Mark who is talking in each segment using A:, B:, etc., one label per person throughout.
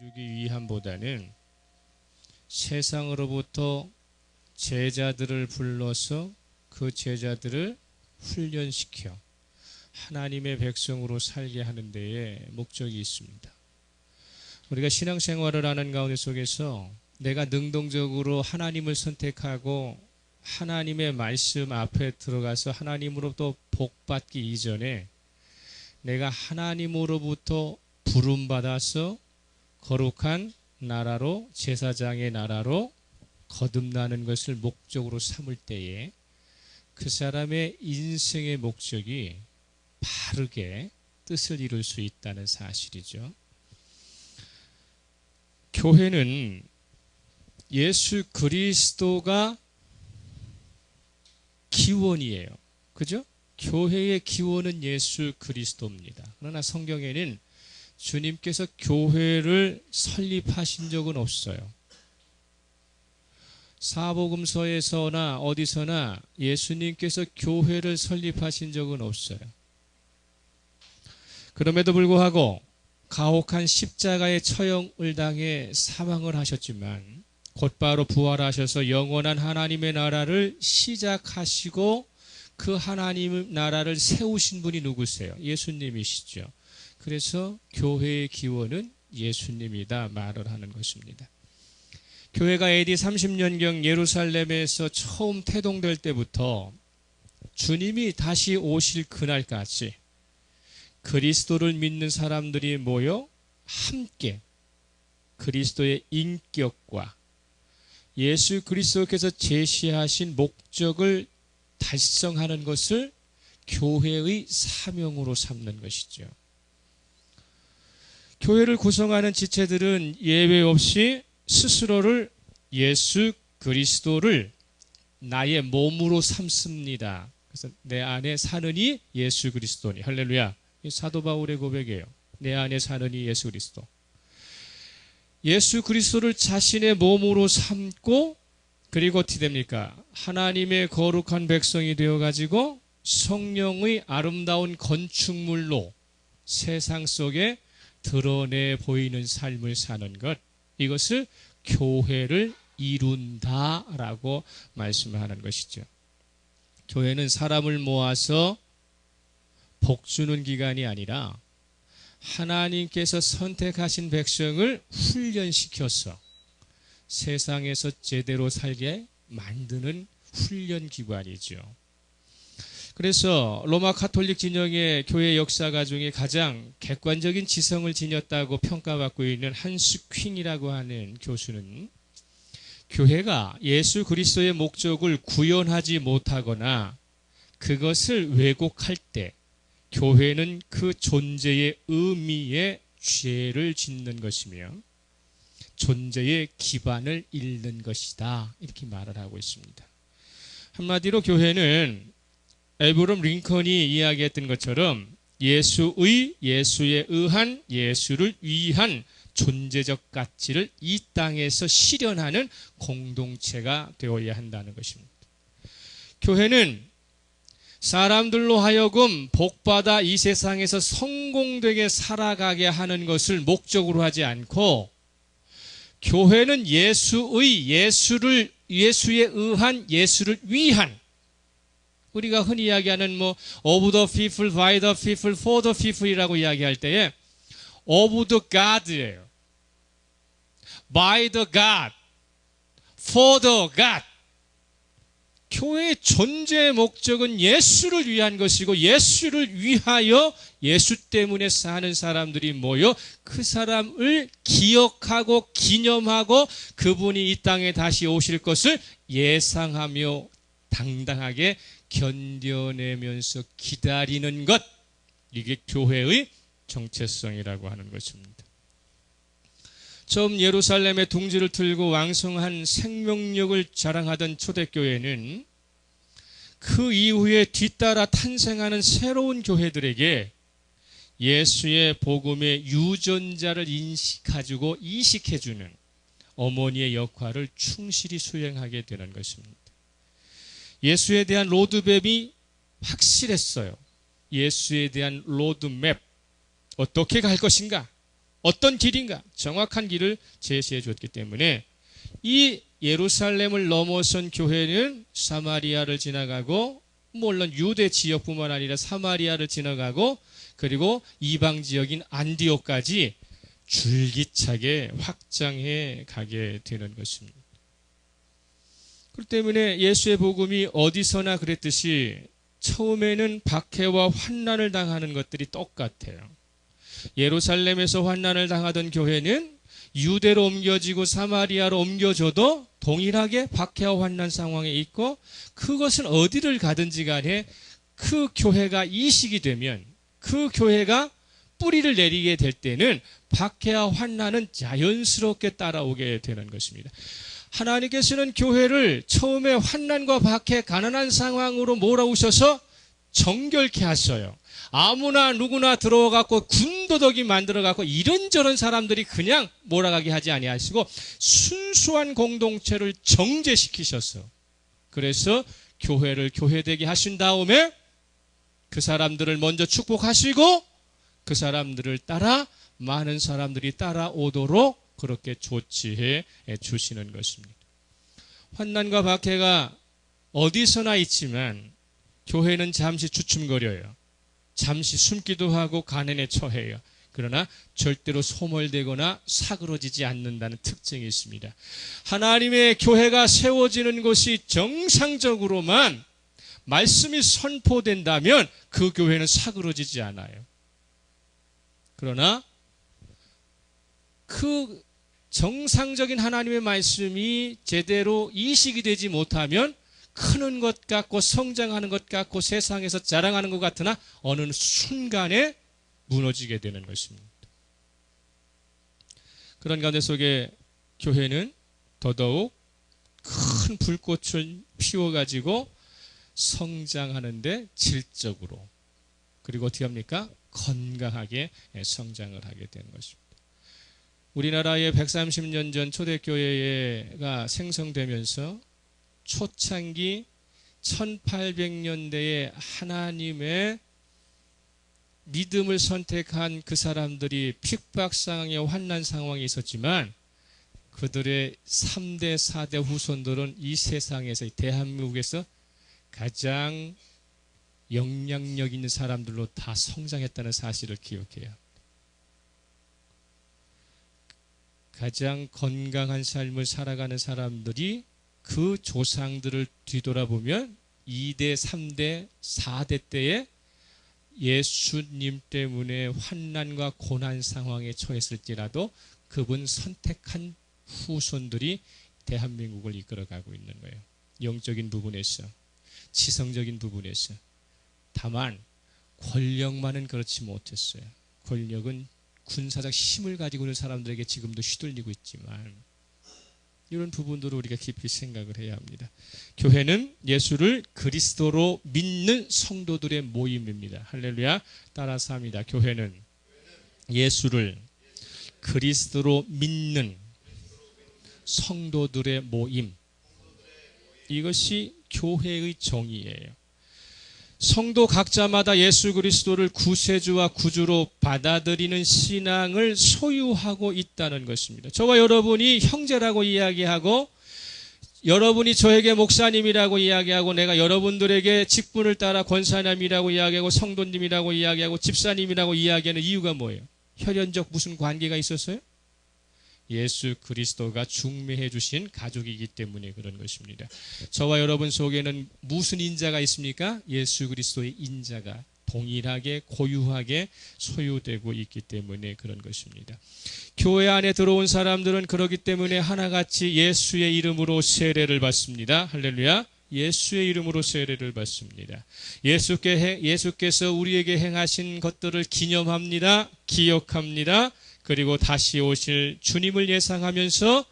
A: 주기 위함보다는 세상으로부터 제자들을 불러서 그 제자들을 훈련시켜 하나님의 백성으로 살게 하는 데에 목적이 있습니다. 우리가 신앙생활을 하는 가운데 속에서 내가 능동적으로 하나님을 선택하고 하나님의 말씀 앞에 들어가서 하나님으로부터 복받기 이전에 내가 하나님으로부터 부름받아서 거룩한 나라로, 제사장의 나라로 거듭나는 것을 목적으로 삼을 때에 그 사람의 인생의 목적이 바르게 뜻을 이룰 수 있다는 사실이죠. 교회는 예수 그리스도가 기원이에요. 그죠? 교회의 기원은 예수 그리스도입니다. 그러나 성경에는 주님께서 교회를 설립하신 적은 없어요. 사복음서에서나 어디서나 예수님께서 교회를 설립하신 적은 없어요. 그럼에도 불구하고 가혹한 십자가의 처형을 당해 사망을 하셨지만 곧바로 부활하셔서 영원한 하나님의 나라를 시작하시고 그 하나님 나라를 세우신 분이 누구세요? 예수님이시죠. 그래서 교회의 기원은 예수님이다 말을 하는 것입니다. 교회가 AD 30년경 예루살렘에서 처음 태동될 때부터 주님이 다시 오실 그날까지 그리스도를 믿는 사람들이 모여 함께 그리스도의 인격과 예수 그리스도께서 제시하신 목적을 달성하는 것을 교회의 사명으로 삼는 것이죠. 교회를 구성하는 지체들은 예외 없이 스스로를 예수 그리스도를 나의 몸으로 삼습니다. 그래서 내 안에 사는 이 예수 그리스도니. 할렐루야. 이 사도 바울의 고백이에요. 내 안에 사는 이 예수 그리스도. 예수 그리스도를 자신의 몸으로 삼고 그리고 어떻게 됩니까? 하나님의 거룩한 백성이 되어가지고 성령의 아름다운 건축물로 세상 속에 드러내 보이는 삶을 사는 것, 이것을 교회를 이룬다라고 말씀하는 것이죠. 교회는 사람을 모아서 복 주는 기관이 아니라 하나님께서 선택하신 백성을 훈련시켜서 세상에서 제대로 살게 만드는 훈련 기관이죠. 그래서 로마 가톨릭 진영의 교회 역사가 중에 가장 객관적인 지성을 지녔다고 평가받고 있는 한스 퀸이라고 하는 교수는 교회가 예수 그리스도의 목적을 구현하지 못하거나 그것을 왜곡할 때 교회는 그 존재의 의미에 죄를 짓는 것이며 존재의 기반을 잃는 것이다, 이렇게 말을 하고 있습니다. 한마디로 교회는 에브럼 링컨이 이야기했던 것처럼 예수의, 예수에 의한, 예수를 위한 존재적 가치를 이 땅에서 실현하는 공동체가 되어야 한다는 것입니다. 교회는 사람들로 하여금 복받아 이 세상에서 성공되게 살아가게 하는 것을 목적으로 하지 않고 교회는 예수의, 예수에 의한, 예수를 위한, 우리가 흔히 이야기하는 of the people, by the people, for the people이라고 이야기할 때에 of the God예요. by the God, for the God. 교회의 존재의 목적은 예수를 위한 것이고 예수를 위하여 예수 때문에 사는 사람들이 모여 그 사람을 기억하고 기념하고 그분이 이 땅에 다시 오실 것을 예상하며 당당하게 견뎌내면서 기다리는 것, 이게 교회의 정체성이라고 하는 것입니다. 처음 예루살렘에 둥지를 틀고 왕성한 생명력을 자랑하던 초대교회는 그 이후에 뒤따라 탄생하는 새로운 교회들에게 예수의 복음의 유전자를 가지고 이식해주는 어머니의 역할을 충실히 수행하게 되는 것입니다. 예수에 대한 로드맵이 확실했어요. 예수에 대한 로드맵, 어떻게 갈 것인가? 어떤 길인가 정확한 길을 제시해 줬기 때문에 이 예루살렘을 넘어선 교회는 사마리아를 지나가고 물론 유대 지역뿐만 아니라 사마리아를 지나가고 그리고 이방 지역인 안디옥까지 줄기차게 확장해 가게 되는 것입니다. 그렇기 때문에 예수의 복음이 어디서나 그랬듯이 처음에는 박해와 환난을 당하는 것들이 똑같아요. 예루살렘에서 환난을 당하던 교회는 유대로 옮겨지고 사마리아로 옮겨져도 동일하게 박해와 환난 상황에 있고 그것은 어디를 가든지 간에 그 교회가 이식이 되면 그 교회가 뿌리를 내리게 될 때는 박해와 환난은 자연스럽게 따라오게 되는 것입니다. 하나님께서는 교회를 처음에 환난과 박해, 가난한 상황으로 몰아오셔서 정결케 하셔요. 아무나 누구나 들어와갖고 군더더기 만들어갖고 이런저런 사람들이 그냥 몰아가게 하지 아니하시고 순수한 공동체를 정제시키셔서 그래서 교회를 교회되게 하신 다음에 그 사람들을 먼저 축복하시고 그 사람들을 따라 많은 사람들이 따라오도록 그렇게 조치해 주시는 것입니다. 환난과 박해가 어디서나 있지만 교회는 잠시 주춤거려요. 잠시 숨기도 하고 가난에 처해요. 그러나 절대로 소멸되거나 사그러지지 않는다는 특징이 있습니다. 하나님의 교회가 세워지는 것이 정상적으로만 말씀이 선포된다면 그 교회는 사그러지지 않아요. 그러나 그 정상적인 하나님의 말씀이 제대로 이식이 되지 못하면 크는 것 같고 성장하는 것 같고 세상에서 자랑하는 것 같으나 어느 순간에 무너지게 되는 것입니다. 그런 가운데 속에 교회는 더더욱 큰 불꽃을 피워가지고 성장하는데 질적으로 그리고 어떻게 합니까? 건강하게 성장을 하게 되는 것입니다. 우리나라의 130년 전 초대교회가 생성되면서 초창기 1800년대에 하나님의 믿음을 선택한 그 사람들이 핍박 상황에 환난 상황이 있었지만 그들의 3대, 4대 후손들은 이 세상에서 대한민국에서 가장 영향력 있는 사람들로 다 성장했다는 사실을 기억해요. 가장 건강한 삶을 살아가는 사람들이 그 조상들을 뒤돌아보면 2대, 3대, 4대 때에 예수님 때문에 환난과 고난 상황에 처했을지라도 그분 선택한 후손들이 대한민국을 이끌어가고 있는 거예요. 영적인 부분에서, 지성적인 부분에서. 다만 권력만은 그렇지 못했어요. 권력은 군사적 힘을 가지고 있는 사람들에게 지금도 휘둘리고 있지만 이런 부분들을 우리가 깊이 생각을 해야 합니다. 교회는 예수를 그리스도로 믿는 성도들의 모임입니다. 할렐루야. 따라서 합니다. 교회는 예수를 그리스도로 믿는 성도들의 모임. 이것이 교회의 정의예요. 성도 각자마다 예수 그리스도를 구세주와 구주로 받아들이는 신앙을 소유하고 있다는 것입니다. 저와 여러분이 형제라고 이야기하고 여러분이 저에게 목사님이라고 이야기하고 내가 여러분들에게 직분을 따라 권사님이라고 이야기하고 성도님이라고 이야기하고 집사님이라고 이야기하는 이유가 뭐예요? 혈연적 무슨 관계가 있었어요? 예수 그리스도가 중매해 주신 가족이기 때문에 그런 것입니다. 저와 여러분 속에는 무슨 인자가 있습니까? 예수 그리스도의 인자가 동일하게 고유하게 소유되고 있기 때문에 그런 것입니다. 교회 안에 들어온 사람들은 그렇기 때문에 하나같이 예수의 이름으로 세례를 받습니다. 할렐루야. 예수의 이름으로 세례를 받습니다. 예수께서 우리에게 행하신 것들을 기념합니다. 기억합니다. 그리고 다시 오실 주님을 예상하면서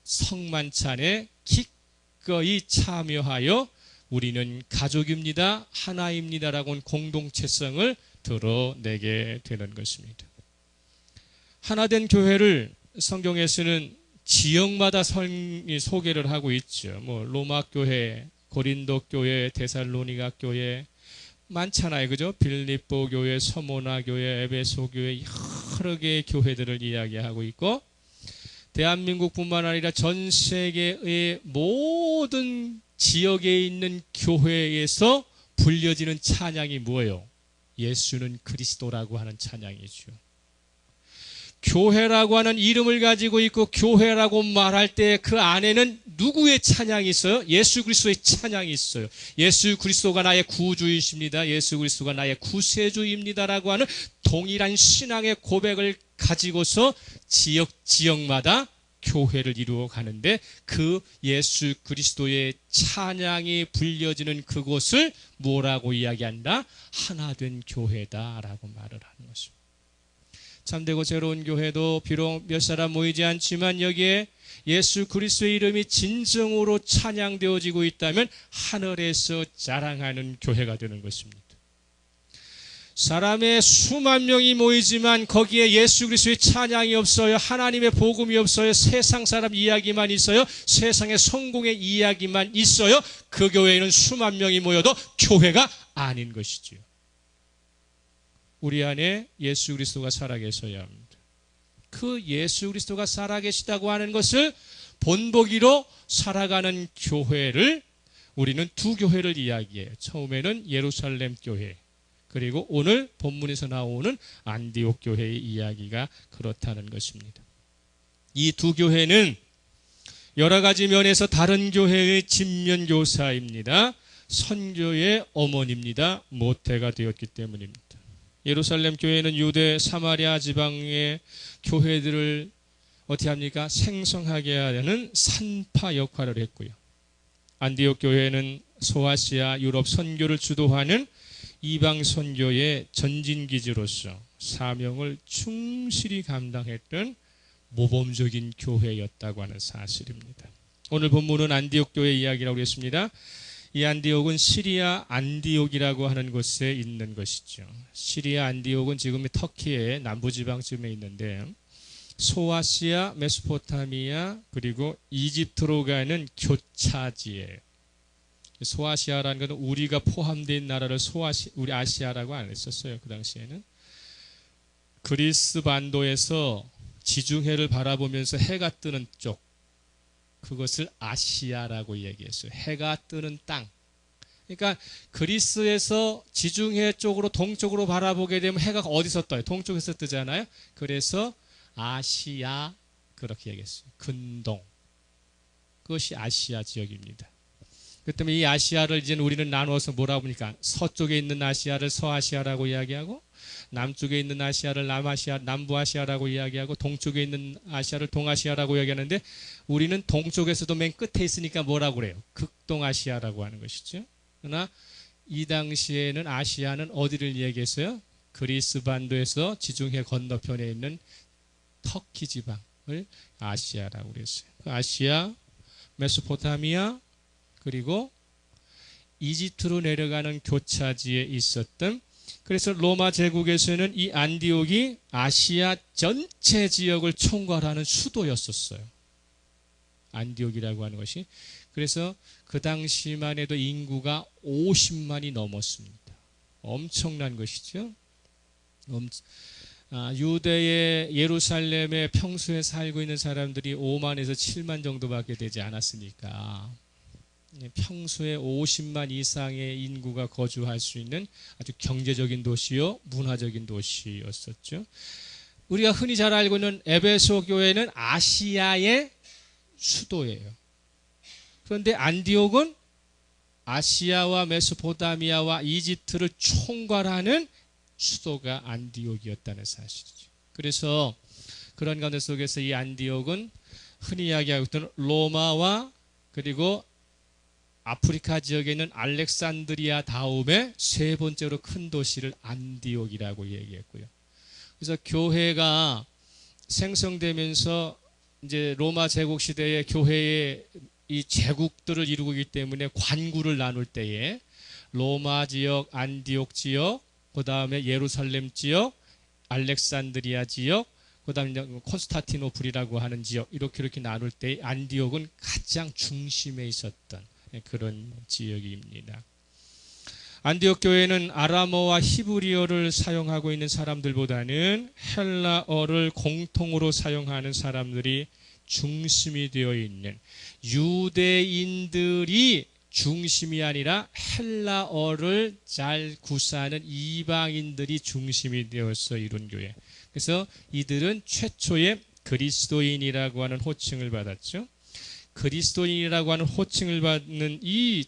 A: 성만찬에 기꺼이 참여하여 우리는 가족입니다. 하나입니다라고 하는 공동체성을 드러내게 되는 것입니다. 하나된 교회를 성경에서는 지역마다 소개를 하고 있죠. 로마 교회, 고린도 교회, 데살로니가 교회 많잖아요. 그죠? 빌립보 교회, 서모나 교회, 에베소 교회 여러 개의 교회들을 이야기하고 있고, 대한민국뿐만 아니라 전 세계의 모든 지역에 있는 교회에서 불려지는 찬양이 뭐예요? 예수는 그리스도라고 하는 찬양이죠. 교회라고 하는 이름을 가지고 있고 교회라고 말할 때 그 안에는 누구의 찬양이 있어요? 예수 그리스도의 찬양이 있어요. 예수 그리스도가 나의 구주이십니다. 예수 그리스도가 나의 구세주입니다라고 하는 동일한 신앙의 고백을 가지고서 지역마다 교회를 이루어 가는데, 그 예수 그리스도의 찬양이 불려지는 그곳을 뭐라고 이야기한다? 하나된 교회다라고 말을 하는 것입니다. 참되고 새로운 교회도 비록 몇 사람 모이지 않지만 여기에 예수 그리스도의 이름이 진정으로 찬양되어지고 있다면 하늘에서 자랑하는 교회가 되는 것입니다. 사람의 수만 명이 모이지만 거기에 예수 그리스도의 찬양이 없어요. 하나님의 복음이 없어요. 세상 사람 이야기만 있어요. 세상의 성공의 이야기만 있어요. 그 교회에는 수만 명이 모여도 교회가 아닌 것이지요. 우리 안에 예수 그리스도가 살아계셔야 합니다. 그 예수 그리스도가 살아계시다고 하는 것을 본보기로 살아가는 교회를 우리는 두 교회를 이야기해요. 처음에는 예루살렘 교회, 그리고 오늘 본문에서 나오는 안디옥 교회의 이야기가 그렇다는 것입니다. 이 두 교회는 여러 가지 면에서 다른 교회의 진면교사입니다. 선교의 어머니입니다. 모태가 되었기 때문입니다. 예루살렘 교회는 유대 사마리아 지방의 교회들을 어떻게 합니까? 생성하게 하는 산파 역할을 했고요. 안디옥 교회는 소아시아 유럽 선교를 주도하는 이방 선교의 전진기지로서 사명을 충실히 감당했던 모범적인 교회였다고 하는 사실입니다. 오늘 본문은 안디옥 교회 이야기라고 했습니다. 이 안디옥은 시리아 안디옥이라고 하는 곳에 있는 것이죠. 시리아 안디옥은 지금 터키의 남부지방쯤에 있는데, 소아시아, 메소포타미아, 그리고 이집트로 가는 교차지예요. 소아시아라는 것은 우리가 포함되어 있는 나라를 우리 아시아라고 안 했었어요. 그 당시에는. 그리스 반도에서 지중해를 바라보면서 해가 뜨는 쪽, 그것을 아시아라고 얘기했어요. 해가 뜨는 땅. 그러니까 그리스에서 지중해 쪽으로 동쪽으로 바라보게 되면 해가 어디서 떠요? 동쪽에서 뜨잖아요. 그래서 아시아 그렇게 얘기했어요. 근동. 그것이 아시아 지역입니다. 그 때문에 이 아시아를 이제 우리는 나누어서 뭐라고 하니까 서쪽에 있는 아시아를 서아시아라고 이야기하고, 남쪽에 있는 아시아를 남부아시아라고 이야기하고, 동쪽에 있는 아시아를 동아시아라고 이야기하는데, 우리는 동쪽에서도 맨 끝에 있으니까 뭐라고 그래요? 극동아시아라고 하는 것이죠. 그러나 이 당시에는 아시아는 어디를 얘기했어요? 그리스 반도에서 지중해 건너편에 있는 터키 지방을 아시아라고 그랬어요. 아시아, 메소포타미아, 그리고 이집트로 내려가는 교차지에 있었던, 그래서 로마 제국에서는 이 안디옥이 아시아 전체 지역을 총괄하는 수도였었어요. 안디옥이라고 하는 것이. 그래서 그 당시만 해도 인구가 50만이 넘었습니다. 엄청난 것이죠. 유대의 예루살렘에 평소에 살고 있는 사람들이 5만에서 7만 정도밖에 되지 않았으니까 평소에 50만 이상의 인구가 거주할 수 있는 아주 경제적인 도시요, 문화적인 도시였었죠. 우리가 흔히 잘 알고 있는 에베소 교회는 아시아의 수도예요. 그런데 안디옥은 아시아와 메소포타미아와 이집트를 총괄하는 수도가 안디옥이었다는 사실이죠. 그래서 그런 가운데 속에서 이 안디옥은 흔히 이야기하고 있던 로마와 그리고 아프리카 지역에 있는 알렉산드리아 다음에 세 번째로 큰 도시를 안디옥이라고 얘기했고요. 그래서 교회가 생성되면서 이제 로마 제국 시대의 교회의 이 제국들을 이루고 있기 때문에 관구를 나눌 때에 로마 지역, 안디옥 지역, 그 다음에 예루살렘 지역, 알렉산드리아 지역, 그 다음에 콘스탄티노플이라고 하는 지역, 이렇게 나눌 때 안디옥은 가장 중심에 있었던 그런 지역입니다. 안디옥 교회는 아람어와 히브리어를 사용하고 있는 사람들보다는 헬라어를 공통으로 사용하는 사람들이 중심이 되어 있는, 유대인들이 중심이 아니라 헬라어를 잘 구사하는 이방인들이 중심이 되어서 이룬 교회. 그래서 이들은 최초의 그리스도인이라고 하는 호칭을 받았죠. 그리스도인이라고 하는 호칭을 받는 이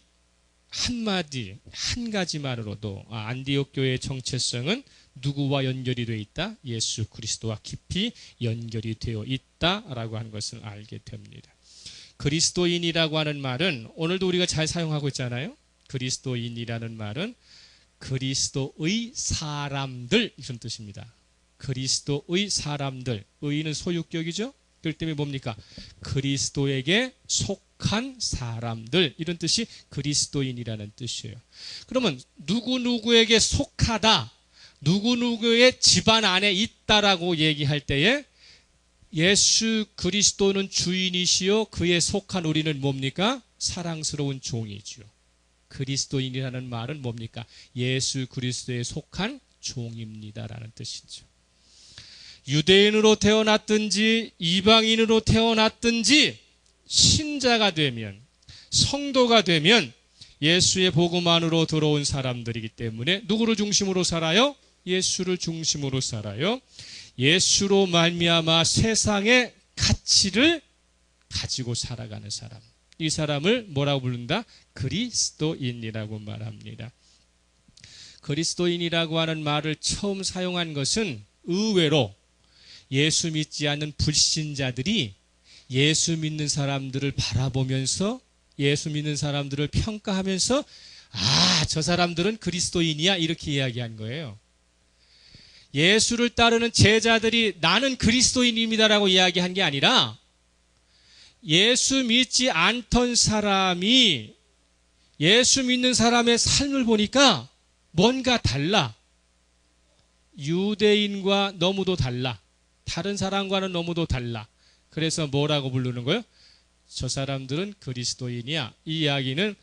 A: 한마디, 한 가지만으로도 안디옥 교회의 정체성은 누구와 연결이 되어 있다? 예수 그리스도와 깊이 연결이 되어 있다라고 하는 것을 알게 됩니다. 그리스도인이라고 하는 말은 오늘도 우리가 잘 사용하고 있잖아요. 그리스도인이라는 말은 그리스도의 사람들, 이런 뜻입니다. 그리스도의 사람들, 의는 소유격이죠. 그 때문에 뭡니까? 그리스도에게 속한 사람들, 이런 뜻이 그리스도인이라는 뜻이에요. 그러면 누구누구에게 속하다, 누구누구의 집안 안에 있다라고 얘기할 때에 예수 그리스도는 주인이시요 그에 속한 우리는 뭡니까? 사랑스러운 종이죠. 그리스도인이라는 말은 뭡니까? 예수 그리스도에 속한 종입니다라는 뜻이죠. 유대인으로 태어났든지 이방인으로 태어났든지 신자가 되면, 성도가 되면 예수의 복음 안으로 들어온 사람들이기 때문에 누구를 중심으로 살아요? 예수를 중심으로 살아요. 예수로 말미암아 세상의 가치를 가지고 살아가는 사람, 이 사람을 뭐라고 부른다? 그리스도인이라고 말합니다. 그리스도인이라고 하는 말을 처음 사용한 것은 의외로 예수 믿지 않는 불신자들이 예수 믿는 사람들을 바라보면서, 예수 믿는 사람들을 평가하면서 저 사람들은 그리스도인이야, 이렇게 이야기한 거예요. 예수를 따르는 제자들이 나는 그리스도인입니다라고 이야기한 게 아니라 예수 믿지 않던 사람이 예수 믿는 사람의 삶을 보니까 뭔가 달라. 유대인과 너무도 달라. 다른 사람과는 너무도 달라. 그래서 뭐라고 부르는 거예요? 저 사람들은 그리스도인이야. 이 이야기는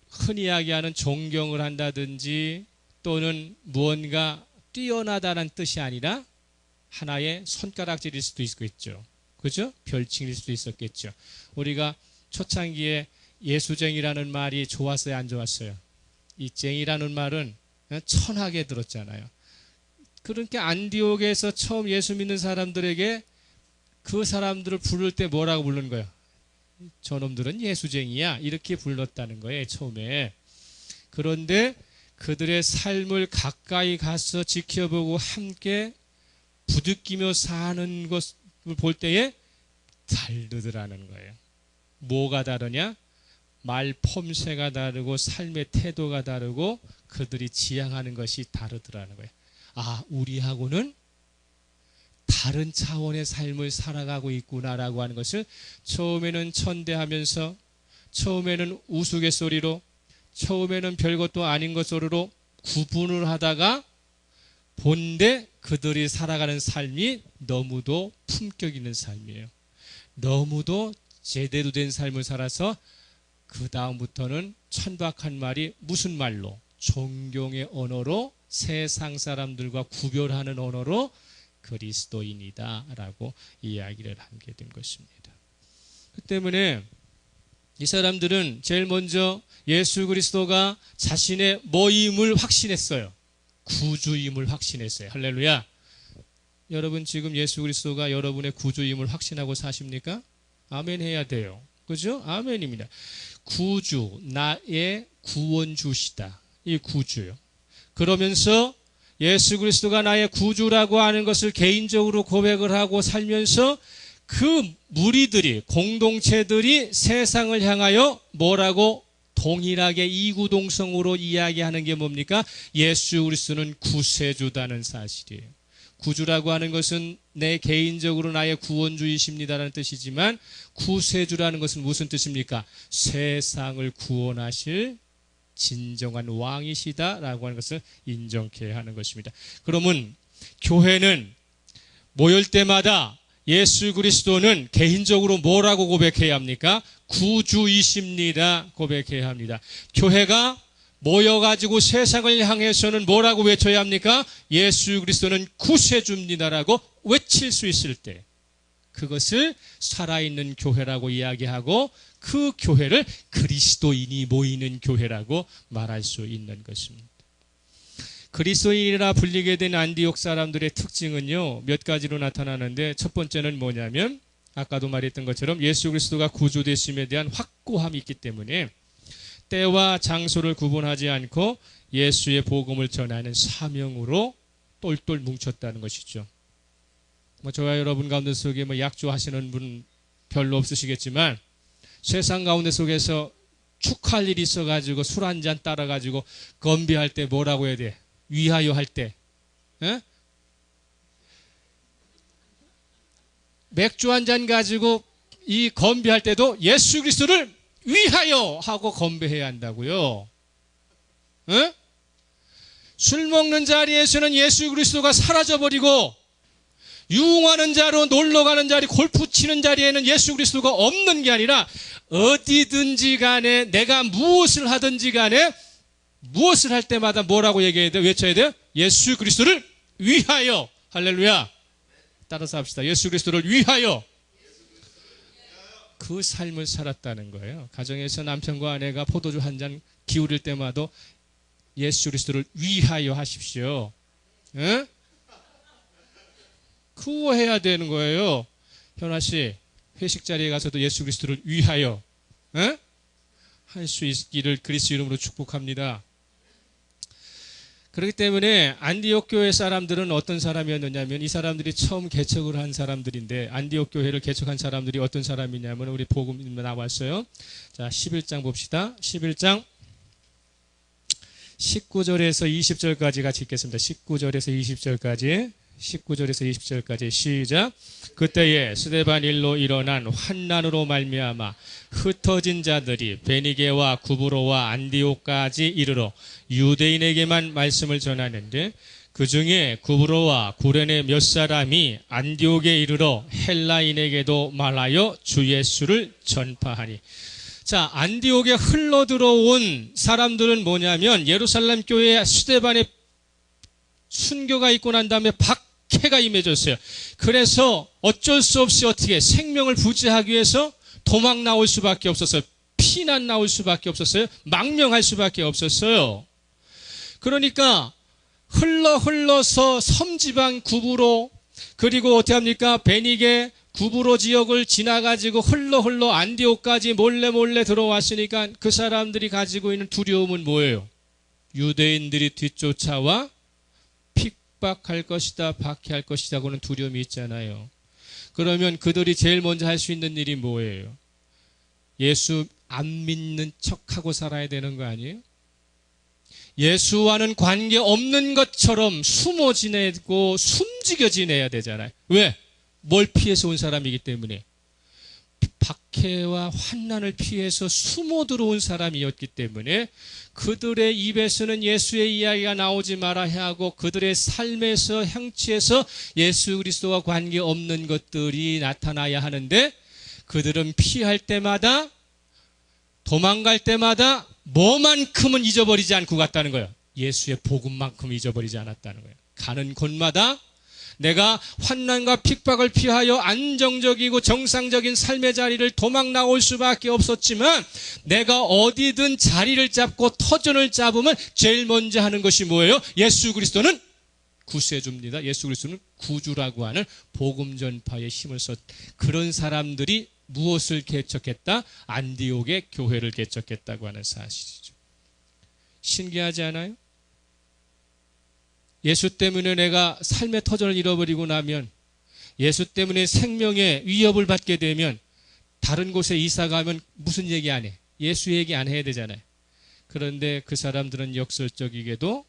A: 흔히 이야기하는 존경을 한다든지 또는 무언가 뛰어나다는 뜻이 아니라 하나의 손가락질일 수도 있겠죠. 그죠? 별칭일 수도 있었겠죠. 우리가 초창기에 예수쟁이라는 말이 좋았어요, 안 좋았어요? 이 쟁이라는 말은 천하게 들었잖아요. 그러니까 안디옥에서 처음 예수 믿는 사람들에게 그 사람들을 부를 때 뭐라고 부르는 거예요? 저놈들은 예수쟁이야, 이렇게 불렀다는 거예요, 처음에. 그런데 그들의 삶을 가까이 가서 지켜보고 함께 부딪히며 사는 것을 볼 때에 다르더라는 거예요. 뭐가 다르냐? 말 폼새가 다르고 삶의 태도가 다르고 그들이 지향하는 것이 다르더라는 거예요. 우리하고는 다른 차원의 삶을 살아가고 있구나라고 하는 것을 처음에는 천대하면서, 처음에는 우스갯소리로, 처음에는 별것도 아닌 것으로 구분을 하다가 본데 그들이 살아가는 삶이 너무도 품격 있는 삶이에요. 너무도 제대로 된 삶을 살아서 그 다음부터는 천박한 말이 무슨 말로? 존경의 언어로, 세상 사람들과 구별하는 언어로 그리스도인이다라고 이야기를 하게 된 것입니다. 그 때문에 이 사람들은 제일 먼저 예수 그리스도가 자신의 뭐임을 확신했어요. 구주임을 확신했어요. 할렐루야. 여러분 지금 예수 그리스도가 여러분의 구주임을 확신하고 사십니까? 아멘 해야 돼요. 그죠? 아멘입니다. 구주, 나의 구원주시다. 이 구주요. 그러면서 예수 그리스도가 나의 구주라고 하는 것을 개인적으로 고백을 하고 살면서 그 무리들이, 공동체들이 세상을 향하여 뭐라고 동일하게 이구동성으로 이야기하는 게 뭡니까? 예수 그리스도는 구세주다는 사실이에요. 구주라고 하는 것은 내 개인적으로 나의 구원주이십니다라는 뜻이지만 구세주라는 것은 무슨 뜻입니까? 세상을 구원하실 진정한 왕이시다라고 하는 것을 인정케 하는 것입니다. 그러면 교회는 모일 때마다 예수 그리스도는 개인적으로 뭐라고 고백해야 합니까? 구주이십니다. 고백해야 합니다. 교회가 모여가지고 세상을 향해서는 뭐라고 외쳐야 합니까? 예수 그리스도는 구세주입니다라고 외칠 수 있을 때 그것을 살아있는 교회라고 이야기하고 그 교회를 그리스도인이 모이는 교회라고 말할 수 있는 것입니다. 그리스도인이라 불리게 된 안디옥 사람들의 특징은요, 몇 가지로 나타나는데 첫 번째는 뭐냐면 아까도 말했던 것처럼 예수 그리스도가 구주되심에 대한 확고함이 있기 때문에 때와 장소를 구분하지 않고 예수의 복음을 전하는 사명으로 똘똘 뭉쳤다는 것이죠. 저와 여러분 가운데 속에 약조하시는 분 별로 없으시겠지만 세상 가운데 속에서 축하할 일이 있어가지고 술 한잔 따라가지고 건배할 때 뭐라고 해야 돼? 위하여 할 때, 에? 맥주 한잔 가지고 이 건배할 때도 예수 그리스도를 위하여 하고 건배해야 한다고요. 에? 술 먹는 자리에서는 예수 그리스도가 사라져버리고 유흥하는 자로 놀러가는 자리, 골프 치는 자리에는 예수 그리스도가 없는 게 아니라 어디든지 간에 내가 무엇을 하든지 간에 무엇을 할 때마다 뭐라고 얘기해야 돼요? 외쳐야 돼요? 예수 그리스도를 위하여. 할렐루야. 따라서 합시다. 예수 그리스도를 위하여. 그 삶을 살았다는 거예요. 가정에서 남편과 아내가 포도주 한 잔 기울일 때마다 예수 그리스도를 위하여 하십시오. 에? 그거 해야 되는 거예요. 현아 씨, 회식 자리에 가서도 예수 그리스도를 위하여 할 수 있기를 그리스도 이름으로 축복합니다. 그렇기 때문에 안디옥 교회 사람들은 어떤 사람이었느냐면 이 사람들이 처음 개척을 한 사람들인데 안디옥 교회를 개척한 사람들이 어떤 사람이냐면 우리 복음 나왔어요. 자, 11장 봅시다. 11장 19절에서 20절까지 같이 읽겠습니다. 19절에서 20절까지. 19절에서 20절까지 시작. 그때에 스데반 일로 일어난 환난으로 말미암아 흩어진 자들이 베니게와 구브로와 안디옥까지 이르러 유대인에게만 말씀을 전하는데 그 중에 구브로와 구레네 몇 사람이 안디옥에 이르러 헬라인에게도 말하여 주 예수를 전파하니. 자, 안디옥에 흘러 들어온 사람들은 뭐냐면 예루살렘 교회 스데반의 순교가 있고 난 다음에 박해가 임해졌어요. 그래서 어쩔 수 없이 어떻게 생명을 부지하기 위해서 도망 나올 수밖에 없었어요. 피난 나올 수밖에 없었어요. 망명할 수밖에 없었어요. 그러니까 흘러서 섬지방 구브로 그리고 어떻게 합니까? 베니게 구브로 지역을 지나가지고 흘러 안디옥까지 몰래 들어왔으니까 그 사람들이 가지고 있는 두려움은 뭐예요? 유대인들이 뒤쫓아와 핍박할 것이다, 박해할 것이다고는 두려움이 있잖아요. 그러면 그들이 제일 먼저 할 수 있는 일이 뭐예요? 예수 안 믿는 척하고 살아야 되는 거 아니에요? 예수와는 관계없는 것처럼 숨어 지내고 숨지겨 지내야 되잖아요. 왜? 뭘 피해서 온 사람이기 때문에. 박해와 환난을 피해서 숨어 들어온 사람이었기 때문에 그들의 입에서는 예수의 이야기가 나오지 말아야 하고 그들의 삶에서 행치에서 예수 그리스도와 관계없는 것들이 나타나야 하는데 그들은 피할 때마다 도망갈 때마다 뭐만큼은 잊어버리지 않고 갔다는 거예요. 예수의 복음만큼 잊어버리지 않았다는 거예요. 가는 곳마다 내가 환난과 핍박을 피하여 안정적이고 정상적인 삶의 자리를 도망 나올 수밖에 없었지만 내가 어디든 자리를 잡고 터전을 잡으면 제일 먼저 하는 것이 뭐예요? 예수 그리스도는 구세주입니다. 예수 그리스도는 구주라고 하는 복음 전파에 힘을 썼. 그런 사람들이 무엇을 개척했다? 안디옥의 교회를 개척했다고 하는 사실이죠. 신기하지 않아요? 예수 때문에 내가 삶의 터전을 잃어버리고 나면 예수 때문에 생명의 위협을 받게 되면 다른 곳에 이사 가면 무슨 얘기 안 해? 예수 얘기 안 해야 되잖아요. 그런데 그 사람들은 역설적이게도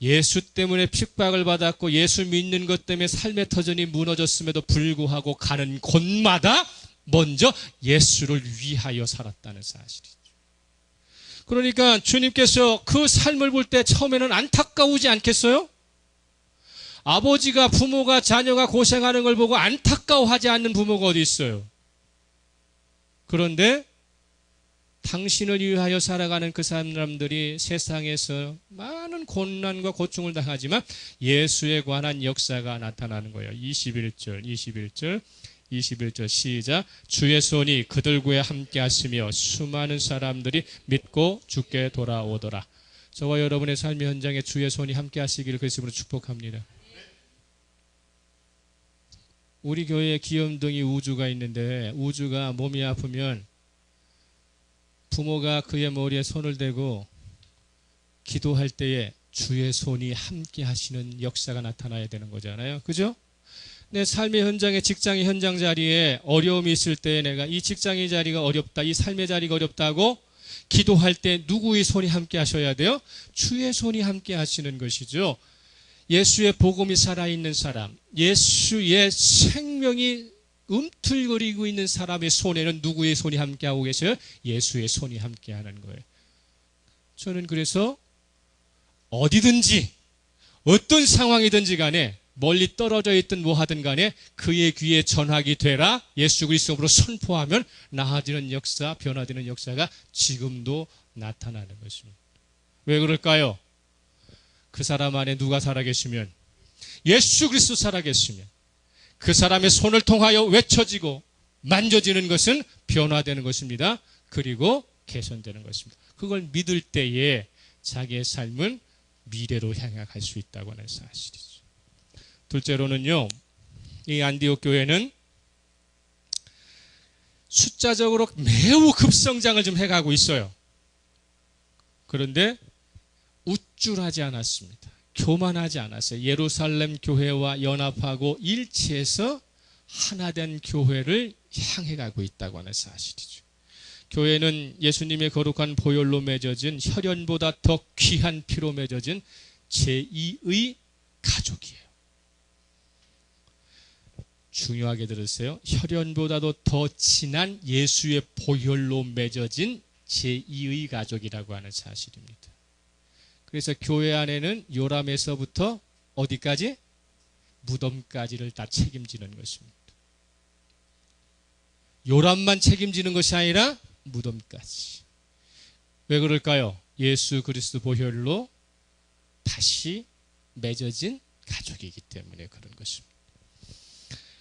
A: 예수 때문에 핍박을 받았고 예수 믿는 것 때문에 삶의 터전이 무너졌음에도 불구하고 가는 곳마다 먼저 예수를 위하여 살았다는 사실이죠. 그러니까 주님께서 그 삶을 볼 때 처음에는 안타까우지 않겠어요? 아버지가 부모가 자녀가 고생하는 걸 보고 안타까워하지 않는 부모가 어디 있어요? 그런데 당신을 위하여 살아가는 그 사람들이 세상에서 많은 고난과 고충을 당하지만 예수에 관한 역사가 나타나는 거예요. 21절 시작. 주의 손이 그들과 함께 하시며 수많은 사람들이 믿고 주께 돌아오더라. 저와 여러분의 삶의 현장에 주의 손이 함께 하시기를 그 이름으로 축복합니다. 우리 교회에 귀염둥이 우주가 있는데 우주가 몸이 아프면 부모가 그의 머리에 손을 대고 기도할 때에 주의 손이 함께 하시는 역사가 나타나야 되는 거잖아요. 그죠? 내 삶의 현장에 직장의 현장 자리에 어려움이 있을 때 내가 이 직장의 자리가 어렵다, 이 삶의 자리가 어렵다고 기도할 때 누구의 손이 함께 하셔야 돼요? 주의 손이 함께 하시는 것이죠. 예수의 복음이 살아있는 사람, 예수의 생명이 움틀거리고 있는 사람의 손에는 누구의 손이 함께하고 계셔요? 예수의 손이 함께하는 거예요. 저는 그래서 어디든지 어떤 상황이든지 간에 멀리 떨어져 있든 뭐하든 간에 그의 귀에 전하게 되라 예수 그리스도로 선포하면 나아지는 역사, 변화되는 역사가 지금도 나타나는 것입니다. 왜 그럴까요? 그 사람 안에 누가 살아계시면, 예수 그리스도 살아계시면 그 사람의 손을 통하여 외쳐지고 만져지는 것은 변화되는 것입니다. 그리고 개선되는 것입니다. 그걸 믿을 때에 자기의 삶은 미래로 향해 갈 수 있다고 하는 사실이죠. 둘째로는요, 이 안디옥 교회는 숫자적으로 매우 급성장을 좀 해가고 있어요. 그런데 우쭐하지 않았습니다. 교만하지 않았어요. 예루살렘 교회와 연합하고 일치해서 하나된 교회를 향해 가고 있다고 하는 사실이죠. 교회는 예수님의 거룩한 보혈로 맺어진 혈연보다 더 귀한 피로 맺어진 제2의 가족이에요. 중요하게 들으세요. 혈연보다도 더 진한 예수의 보혈로 맺어진 제2의 가족이라고 하는 사실입니다. 그래서 교회 안에는 요람에서부터 어디까지? 무덤까지를 다 책임지는 것입니다. 요람만 책임지는 것이 아니라 무덤까지. 왜 그럴까요? 예수 그리스도 보혈로 다시 맺어진 가족이기 때문에 그런 것입니다.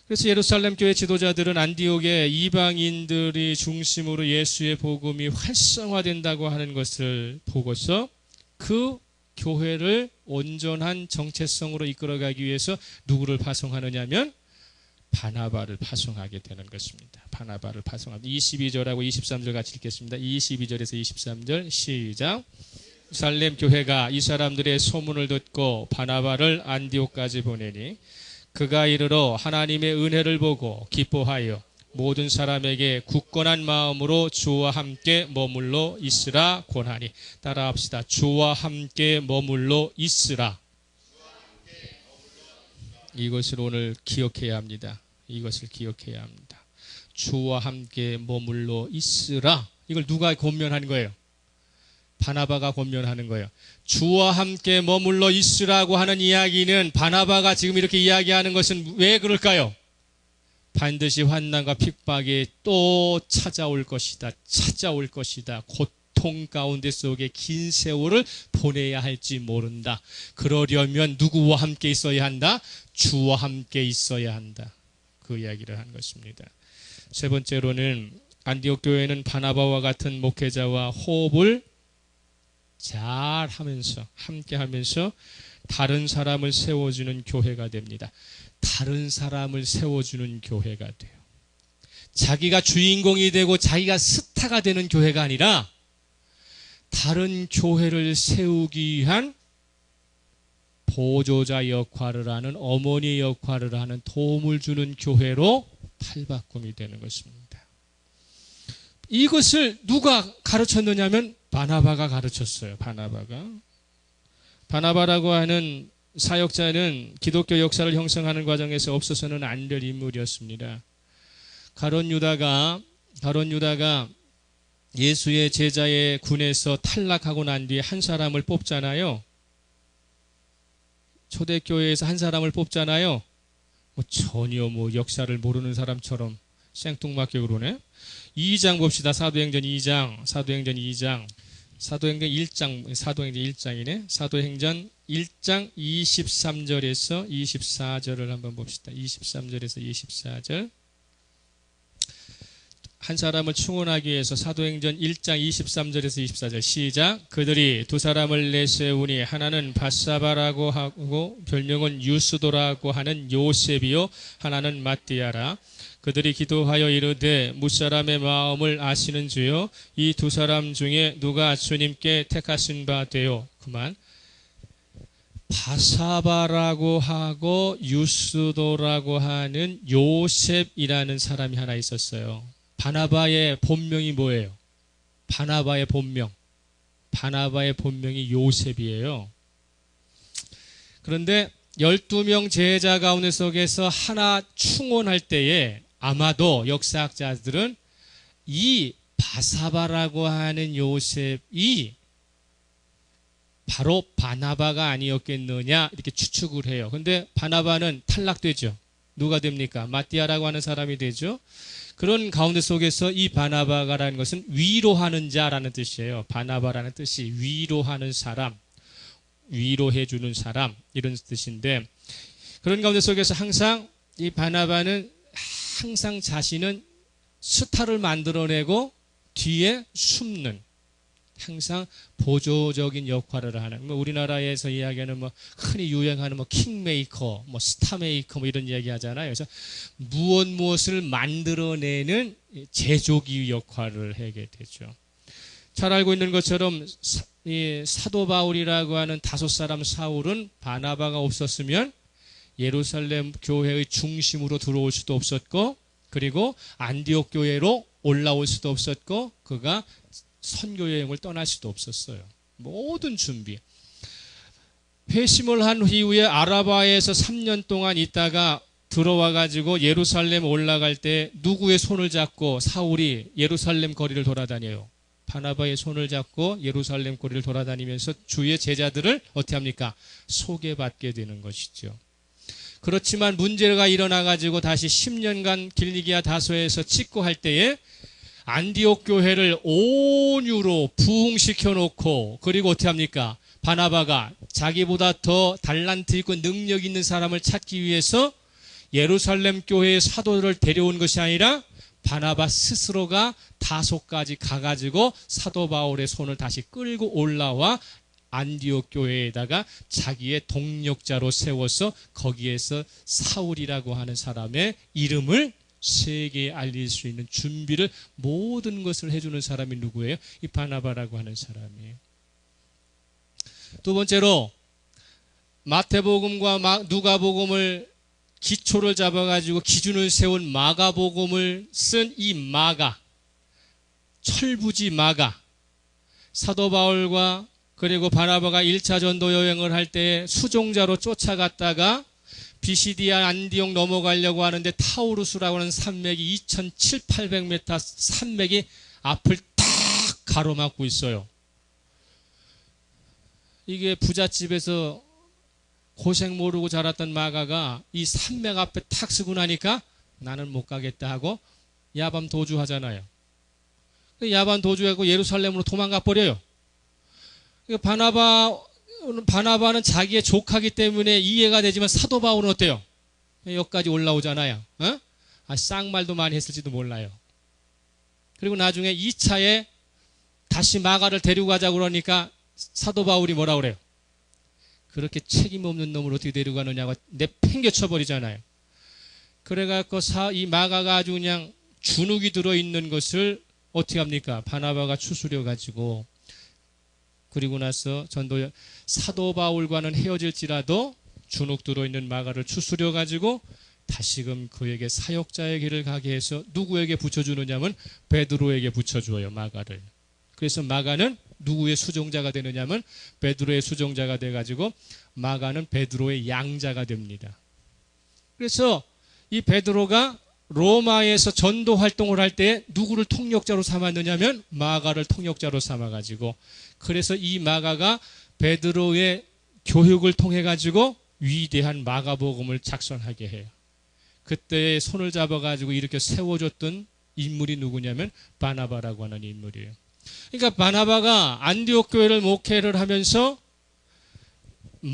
A: 그래서 예루살렘 교회 지도자들은 안디옥의 이방인들이 중심으로 예수의 복음이 활성화된다고 하는 것을 보고서 그 교회를 온전한 정체성으로 이끌어가기 위해서 누구를 파송하느냐 하면 바나바를 파송하게 되는 것입니다. 바나바를 파송합니다. 22절하고 23절 같이 읽겠습니다. 22절에서 23절 시작. 예루살렘 교회가 이 사람들의 소문을 듣고 바나바를 안디옥까지 보내니 그가 이르러 하나님의 은혜를 보고 기뻐하여 모든 사람에게 굳건한 마음으로 주와 함께 머물러 있으라 권하니. 따라합시다. 주와 함께 머물러 있으라. 이것을 오늘 기억해야 합니다. 이것을 기억해야 합니다. 주와 함께 머물러 있으라. 이걸 누가 권면하는 거예요? 바나바가 권면하는 거예요. 주와 함께 머물러 있으라고 하는 이야기는 바나바가 지금 이렇게 이야기하는 것은 왜 그럴까요? 반드시 환난과 핍박이 또 찾아올 것이다. 찾아올 것이다. 고통 가운데 속에 긴 세월을 보내야 할지 모른다. 그러려면 누구와 함께 있어야 한다? 주와 함께 있어야 한다. 그 이야기를 한 것입니다. 세 번째로는 안디옥 교회는 바나바와 같은 목회자와 호흡을 잘 하면서 함께 하면서 다른 사람을 세워주는 교회가 됩니다. 다른 사람을 세워주는 교회가 돼요. 자기가 주인공이 되고 자기가 스타가 되는 교회가 아니라 다른 교회를 세우기 위한 보조자 역할을 하는, 어머니 역할을 하는, 도움을 주는 교회로 탈바꿈이 되는 것입니다. 이것을 누가 가르쳤느냐면 바나바가 가르쳤어요. 바나바라고 하는 사역자는 기독교 역사를 형성하는 과정에서 없어서는 안 될 인물이었습니다. 가룟 유다가 예수의 제자의 군에서 탈락하고 난 뒤에 한 사람을 뽑잖아요. 초대교회에서 한 사람을 뽑잖아요. 전혀 역사를 모르는 사람처럼 생뚱맞게 그러네. 2장 봅시다. 사도행전 2장. 사도행전 2장. 사도행전 1장. 사도행전 1장이네. 사도행전 1장 23절에서 24절을 한번 봅시다. 23절에서 24절. 한 사람을 충원하기 위해서 사도행전 1장 23절에서 24절 시작. 그들이 두 사람을 내세우니 하나는 바사바라고 하고 별명은 유스도라고 하는 요셉이요 하나는 마띠아라. 그들이 기도하여 이르되 무사람의 마음을 아시는 주여 이 두 사람 중에 누가 주님께 택하신 바 되요. 그만. 바사바라고 하고 유스도라고 하는 요셉이라는 사람이 하나 있었어요. 바나바의 본명이 뭐예요? 바나바의 본명. 바나바의 본명이 요셉이에요. 그런데 12명 제자 가운데 속에서 하나 충원할 때에 아마도 역사학자들은 이 바사바라고 하는 요셉이 바로 바나바가 아니었겠느냐 이렇게 추측을 해요. 그런데 바나바는 탈락되죠. 누가 됩니까? 마띠아라고 하는 사람이 되죠. 그런 가운데 속에서 이 바나바가라는 것은 위로하는 자라는 뜻이에요. 바나바라는 뜻이 위로하는 사람, 위로해주는 사람 이런 뜻인데 그런 가운데 속에서 항상 이 바나바는 항상 자신은 스타를 만들어내고 뒤에 숨는 항상 보조적인 역할을 하는 우리나라에서 이야기하는 흔히 유행하는 킹메이커, 스타메이커 이런 이야기 하잖아요. 그래서 무엇을 만들어내는 제조기 역할을 하게 되죠. 잘 알고 있는 것처럼 이 사도 바울이라고 하는 5사람 사울은 바나바가 없었으면 예루살렘 교회의 중심으로 들어올 수도 없었고 그리고 안디옥 교회로 올라올 수도 없었고 그가 선교 여행을 떠날 수도 없었어요. 모든 준비. 회심을 한 이후에 아라바에서 3년 동안 있다가 들어와 가지고 예루살렘 올라갈 때 누구의 손을 잡고 사울이 예루살렘 거리를 돌아다녀요? 바나바의 손을 잡고 예루살렘 거리를 돌아다니면서 주의 제자들을 어떻게 합니까? 소개받게 되는 것이죠. 그렇지만 문제가 일어나 가지고 다시 10년간 길리기아 다소에서 찍고 할 때에 안디옥 교회를 온유로 부흥시켜 놓고 그리고 어떻게 합니까? 바나바가 자기보다 더 달란트 있고 능력 있는 사람을 찾기 위해서 예루살렘 교회의 사도들을 데려온 것이 아니라 바나바 스스로가 다소까지 가가지고 사도 바울의 손을 다시 끌고 올라와 안디옥 교회에다가 자기의 동력자로 세워서 거기에서 사울이라고 하는 사람의 이름을 세계에 알릴 수 있는 준비를 모든 것을 해주는 사람이 누구예요? 이 바나바라고 하는 사람이에요. 두 번째로 마태복음과 누가복음을 기초를 잡아가지고 기준을 세운 마가복음을 쓴 이 마가, 철부지 마가, 사도 바울과 그리고 바나바가 1차 전도 여행을 할 때 수종자로 쫓아갔다가 비시디아 안디옥 넘어가려고 하는데 타우루스라고 하는 산맥이 2,700~800m 산맥이 앞을 딱 가로막고 있어요. 이게 부잣집에서 고생 모르고 자랐던 마가가 이 산맥 앞에 탁 서고 나니까 나는 못 가겠다 하고 야밤 도주하잖아요. 야밤 도주하고 예루살렘으로 도망가 버려요. 바나바는 자기의 조카기 때문에 이해가 되지만 사도 바울은 어때요? 여기까지 올라오잖아요. 쌍말도 많이 했을지도 몰라요. 그리고 나중에 2차에 다시 마가를 데리고 가자고 그러니까 사도 바울이 뭐라 그래요? 그렇게 책임 없는 놈을 어떻게 데려가느냐고 내팽개쳐 버리잖아요. 그래갖고 이 마가가 아주 그냥 주눅이 들어있는 것을 어떻게 합니까? 바나바가 추스려 가지고 그리고 나서 사도 바울과는 헤어질지라도 주눅 들어있는 마가를 추스려 가지고 다시금 그에게 사역자의 길을 가게 해서 누구에게 붙여주느냐면 베드로에게 붙여주어요. 마가를. 그래서 마가는 누구의 수종자가 되느냐면 베드로의 수종자가 돼가지고 마가는 베드로의 양자가 됩니다. 그래서 이 베드로가 로마에서 전도 활동을 할 때 누구를 통역자로 삼았느냐면 마가를 통역자로 삼아가지고 그래서 이 마가가 베드로의 교육을 통해 가지고 위대한 마가복음을 작성하게 해요. 그때 손을 잡아가지고 이렇게 세워줬던 인물이 누구냐면 바나바라고 하는 인물이에요. 그러니까 바나바가 안디옥 교회를 목회를 하면서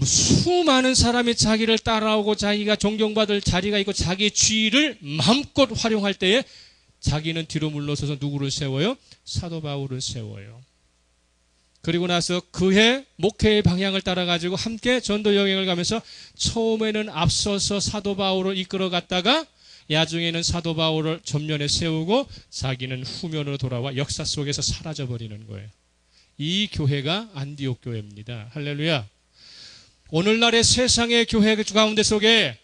A: 수많은 사람이 자기를 따라오고 자기가 존경받을 자리가 있고 자기의 지위를 마음껏 활용할 때에 자기는 뒤로 물러서서 누구를 세워요? 사도 바울을 세워요. 그리고 나서 그의 목회의 방향을 따라가지고 함께 전도 여행을 가면서 처음에는 앞서서 사도 바울을 이끌어 갔다가 나중에는 사도 바울을 전면에 세우고 자기는 후면으로 돌아와 역사 속에서 사라져버리는 거예요. 이 교회가 안디옥 교회입니다. 할렐루야. 오늘날의 세상의 교회 가운데 속에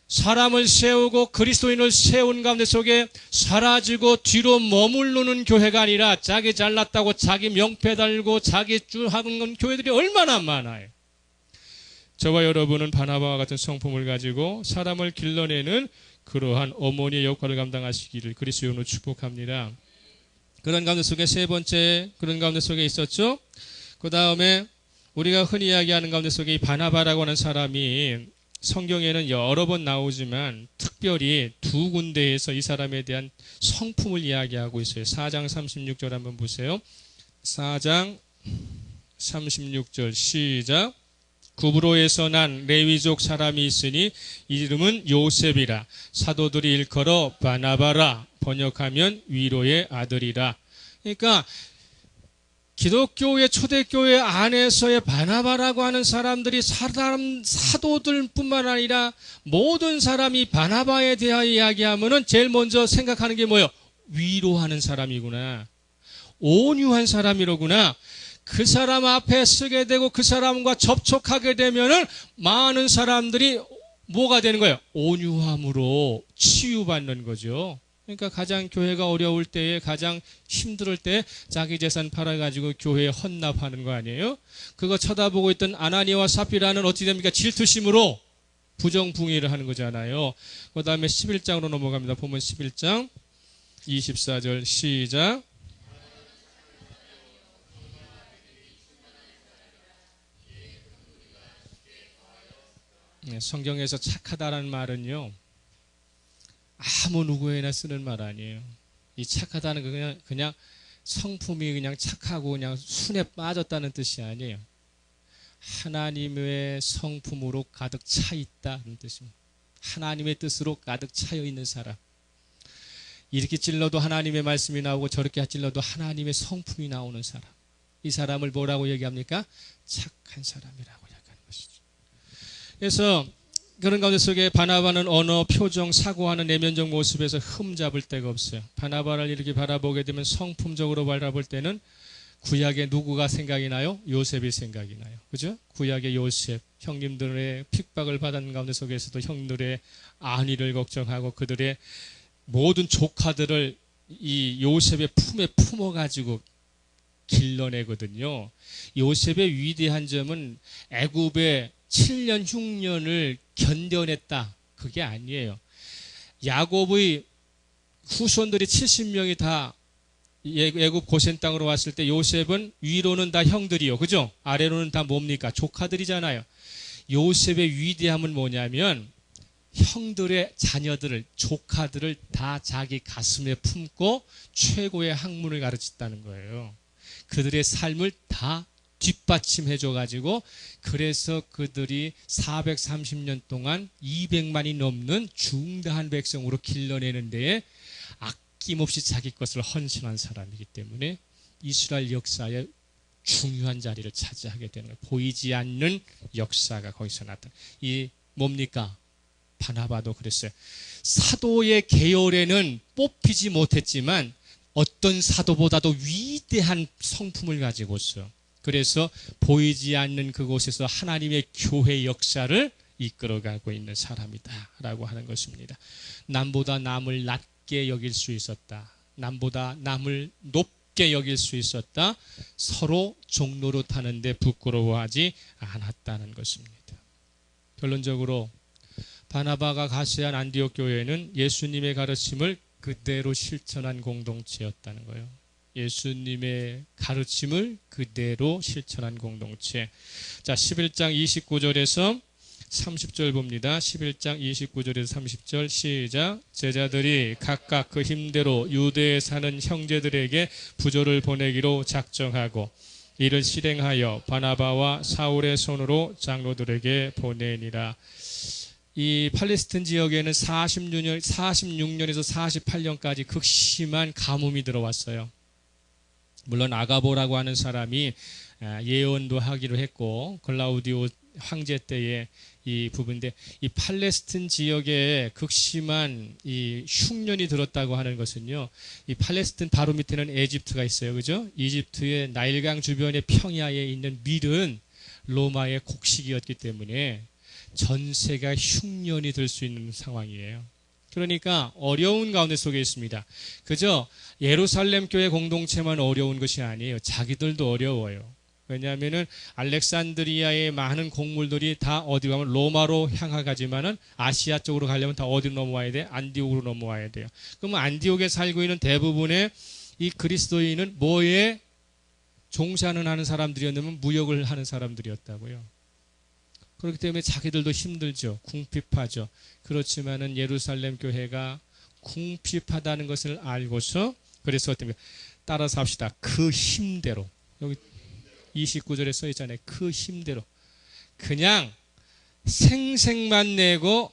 A: 사람을 세우고 그리스도인을 세운 가운데 속에 사라지고 뒤로 머무르는 교회가 아니라 자기 잘났다고 자기 명패 달고 자기 하는 교회들이 얼마나 많아요. 저와 여러분은 바나바와 같은 성품을 가지고 사람을 길러내는 그러한 어머니의 역할을 감당하시기를 그리스도인으로 축복합니다. 그런 가운데 속에 세 번째 그런 가운데 속에 있었죠. 그 다음에 우리가 흔히 이야기하는 가운데 속에 이 바나바라고 하는 사람이 성경에는 여러 번 나오지만 특별히 두 군데에서 이 사람에 대한 성품을 이야기하고 있어요. 4장 36절 한번 보세요. 4장 36절 시작. 구브로에서 난 레위족 사람이 있으니 이름은 요셉이라. 사도들이 일컬어 바나바라. 번역하면 위로의 아들이라. 그러니까 기독교의 초대교회 안에서의 바나바라고 하는 사람들이 사도들뿐만 아니라 모든 사람이 바나바에 대하여 이야기하면은 제일 먼저 생각하는 게 뭐예요? 위로하는 사람이구나. 온유한 사람이로구나. 그 사람 앞에 서게 되고 그 사람과 접촉하게 되면은 많은 사람들이 뭐가 되는 거예요? 온유함으로 치유받는 거죠. 그러니까 가장 교회가 어려울 때에 가장 힘들 때 자기 재산 팔아가지고 교회에 헌납하는 거 아니에요? 그거 쳐다보고 있던 아나니아와 삽비라는 어찌 됩니까? 질투심으로 부정붕의를 하는 거잖아요. 그 다음에 11장으로 넘어갑니다. 보면 11장 24절 시작. 성경에서 착하다라는 말은요, 아무 누구에나 쓰는 말 아니에요. 이 착하다는 거 그냥 성품이 그냥 착하고 그냥 순에 빠졌다는 뜻이 아니에요. 하나님의 성품으로 가득 차 있다는 뜻입니다. 하나님의 뜻으로 가득 차여 있는 사람. 이렇게 찔러도 하나님의 말씀이 나오고 저렇게 찔러도 하나님의 성품이 나오는 사람. 이 사람을 뭐라고 얘기합니까? 착한 사람이라고 얘기하는 것이죠. 그래서 그런 가운데 속에 바나바는 언어, 표정, 사고하는 내면적 모습에서 흠잡을 데가 없어요. 바나바를 이렇게 바라보게 되면 성품적으로 바라볼 때는 구약의 누구가 생각이 나요? 요셉이 생각이 나요. 그죠? 구약의 요셉, 형님들의 핍박을 받은 가운데 속에서도 형들의 안위를 걱정하고 그들의 모든 조카들을 이 요셉의 품에 품어가지고 길러내거든요. 요셉의 위대한 점은 애굽의 7년 흉년을 견뎌냈다. 그게 아니에요. 야곱의 후손들이 70명이 다 애굽 고센 땅으로 왔을 때 요셉은 위로는 다 형들이요. 그죠? 아래로는 다 뭡니까? 조카들이잖아요. 요셉의 위대함은 뭐냐면 형들의 자녀들을, 조카들을 다 자기 가슴에 품고 최고의 학문을 가르쳤다는 거예요. 그들의 삶을 다 뒷받침해줘가지고 그래서 그들이 430년 동안 200만이 넘는 중대한 백성으로 길러내는 데에 아낌없이 자기 것을 헌신한 사람이기 때문에 이스라엘 역사에 중요한 자리를 차지하게 되는 거예요. 보이지 않는 역사가 거기서 나타나. 이 뭡니까? 바나바도 그랬어요. 사도의 계열에는 뽑히지 못했지만 어떤 사도보다도 위대한 성품을 가지고 있어요. 그래서 보이지 않는 그곳에서 하나님의 교회 역사를 이끌어가고 있는 사람이다 라고 하는 것입니다. 남보다 남을 낮게 여길 수 있었다. 남보다 남을 높게 여길 수 있었다. 서로 종로로 타는데 부끄러워하지 않았다는 것입니다. 결론적으로 바나바가 가세한 안디옥 교회는 예수님의 가르침을 그대로 실천한 공동체였다는 거예요. 예수님의 가르침을 그대로 실천한 공동체. 자, 11장 29절에서 30절 봅니다. 11장 29절에서 30절 시작. 제자들이 각각 그 힘대로 유대에 사는 형제들에게 부조를 보내기로 작정하고 이를 실행하여 바나바와 사울의 손으로 장로들에게 보내니라. 이 팔레스틴 지역에는 46년에서 48년까지 극심한 가뭄이 들어왔어요. 물론 아가보라고 하는 사람이 예언도 하기로 했고 글라우디오 황제 때의 이 부분인데, 이 팔레스틴 지역에 극심한 이 흉년이 들었다고 하는 것은요, 이 팔레스틴 바로 밑에는 이집트가 있어요, 그죠? 이집트의 나일강 주변의 평야에 있는 밀은 로마의 곡식이었기 때문에 전세가 흉년이 들 수 있는 상황이에요. 그러니까 어려운 가운데 속에 있습니다. 그저 예루살렘 교회 공동체만 어려운 것이 아니에요. 자기들도 어려워요. 왜냐하면은 알렉산드리아의 많은 곡물들이 다 어디 가면 로마로 향하지만은 아시아 쪽으로 가려면 다 어디로 넘어와야 돼? 안디옥으로 넘어와야 돼요. 그러면 안디옥에 살고 있는 대부분의 이 그리스도인은 뭐에 종사는 하는 사람들이었냐면 무역을 하는 사람들이었다고요. 그렇기 때문에 자기들도 힘들죠. 궁핍하죠. 그렇지만은 예루살렘 교회가 궁핍하다는 것을 알고서, 그래서 어떻게 따라서 합시다. 그 힘대로. 여기 29절에 써 있잖아요. 그 힘대로. 그냥 생색만 내고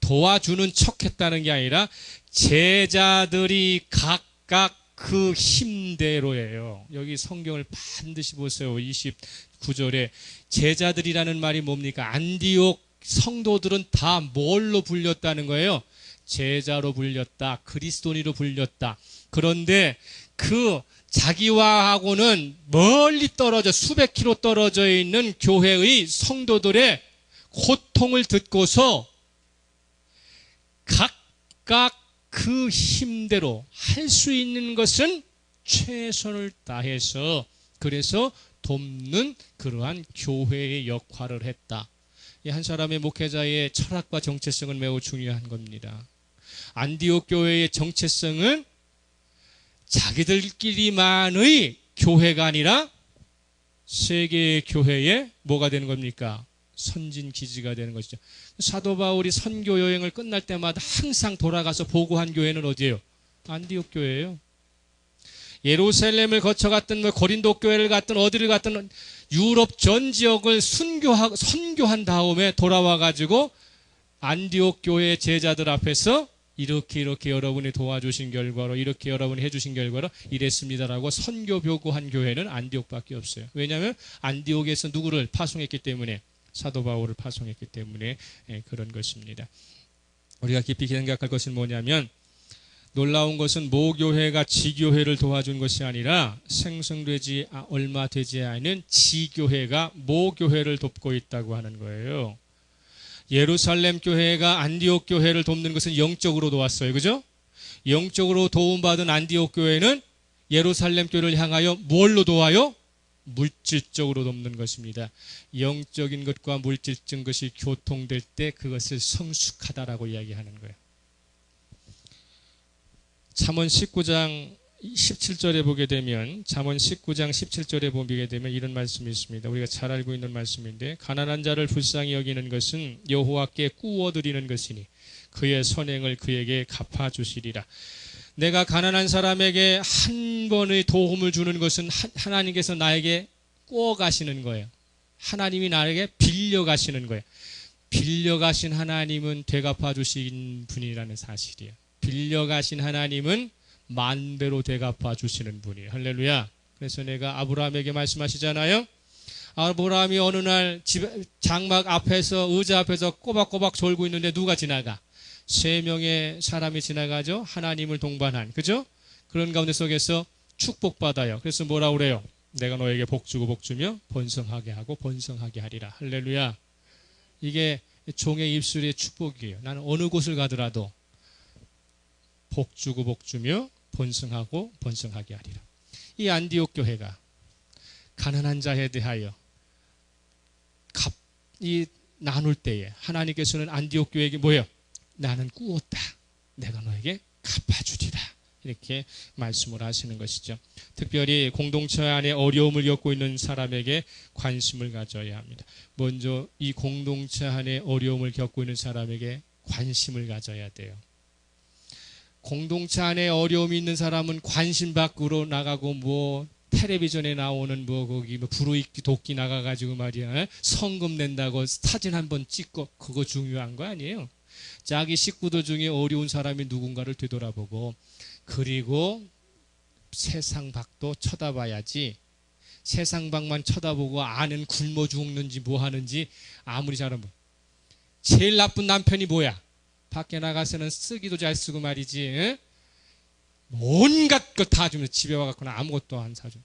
A: 도와주는 척 했다는 게 아니라 제자들이 각각 그 힘대로예요. 여기 성경을 반드시 보세요. 29절에 제자들이라는 말이 뭡니까? 안디옥 성도들은 다 뭘로 불렸다는 거예요? 제자로 불렸다. 그리스도인으로 불렸다. 그런데 그 자기와하고는 멀리 떨어져 수백 킬로 떨어져 있는 교회의 성도들의 고통을 듣고서 각각 그 힘대로 할 수 있는 것은 최선을 다해서 그래서 돕는 그러한 교회의 역할을 했다. 이 한 사람의 목회자의 철학과 정체성은 매우 중요한 겁니다. 안디옥 교회의 정체성은 자기들끼리만의 교회가 아니라 세계의 교회의 뭐가 되는 겁니까? 선진 기지가 되는 것이죠. 사도 바울이 선교 여행을 끝날 때마다 항상 돌아가서 보고한 교회는 어디예요? 안디옥 교회예요. 예루살렘을 거쳐갔든 고린도 교회를 갔든 어디를 갔든 유럽 전 지역을 선교한 다음에 돌아와 가지고 안디옥 교회의 제자들 앞에서 이렇게 여러분이 도와주신 결과로 이렇게 여러분이 해주신 결과로 이랬습니다라고 선교 보고한 교회는 안디옥밖에 없어요. 왜냐하면 안디옥에서 누구를 파송했기 때문에, 사도 바울을 파송했기 때문에 그런 것입니다. 우리가 깊이 생각할 것은 뭐냐면, 놀라운 것은 모교회가 지교회를 도와준 것이 아니라 생성되지 얼마 되지 않은 지교회가 모교회를 돕고 있다고 하는 거예요. 예루살렘 교회가 안디옥 교회를 돕는 것은 영적으로 도왔어요. 그죠? 영적으로 도움받은 안디옥 교회는 예루살렘 교회를 향하여 뭘로 도와요? 물질적으로 돕는 것입니다. 영적인 것과 물질적인 것이 교통될 때 그것을 성숙하다라고 이야기하는 거예요. 잠언 19장 17절에 보게 되면, 잠언 19장 17절에 보게 되면 이런 말씀이 있습니다. 우리가 잘 알고 있는 말씀인데, 가난한 자를 불쌍히 여기는 것은 여호와께 꾸어드리는 것이니 그의 선행을 그에게 갚아주시리라. 내가 가난한 사람에게 한 번의 도움을 주는 것은 하나님께서 나에게 꾸어가시는 거예요. 하나님이 나에게 빌려가시는 거예요. 빌려가신 하나님은 되갚아 주신 분이라는 사실이에요. 빌려가신 하나님은 만배로 되갚아 주시는 분이에요. 할렐루야. 그래서 내가 아브라함에게 말씀하시잖아요. 아브라함이 어느 날 장막 앞에서, 의자 앞에서 꼬박꼬박 졸고 있는데 누가 지나가? 3명의 사람이 지나가죠. 하나님을 동반한, 그죠? 그런 가운데 속에서 축복받아요. 그래서 뭐라 그래요? 내가 너에게 복 주고 복 주며 번성하게 하고 번성하게 하리라. 할렐루야. 이게 종의 입술의 축복이에요. 나는 어느 곳을 가더라도 복 주고 복 주며 번성하고 번성하게 하리라. 이 안디옥 교회가 가난한 자에 대하여 나눌 때에 하나님께서는 안디옥 교회에게 뭐예요? 나는 꾸었다. 내가 너에게 갚아주리라. 이렇게 말씀을 하시는 것이죠. 특별히 공동체 안에 어려움을 겪고 있는 사람에게 관심을 가져야 합니다. 먼저 이 공동체 안에 어려움을 겪고 있는 사람에게 관심을 가져야 돼요. 공동체 안에 어려움이 있는 사람은 관심 밖으로 나가고 텔레비전에 나오는 거기 불호익기 돕기 나가가지고 말이야 성금 낸다고 사진 한번 찍고 그거 중요한 거 아니에요. 자기 식구들 중에 어려운 사람이 누군가를 되돌아보고 그리고 세상 밖도 쳐다봐야지. 세상 밖만 쳐다보고 아는 굶어 죽는지 뭐 하는지 아무리 잘하면 제일 나쁜 남편이 뭐야? 밖에 나가서는 쓰기도 잘 쓰고 말이지. 에? 온갖 것 다 주면서 집에 와갖고는 아무것도 안 사줘.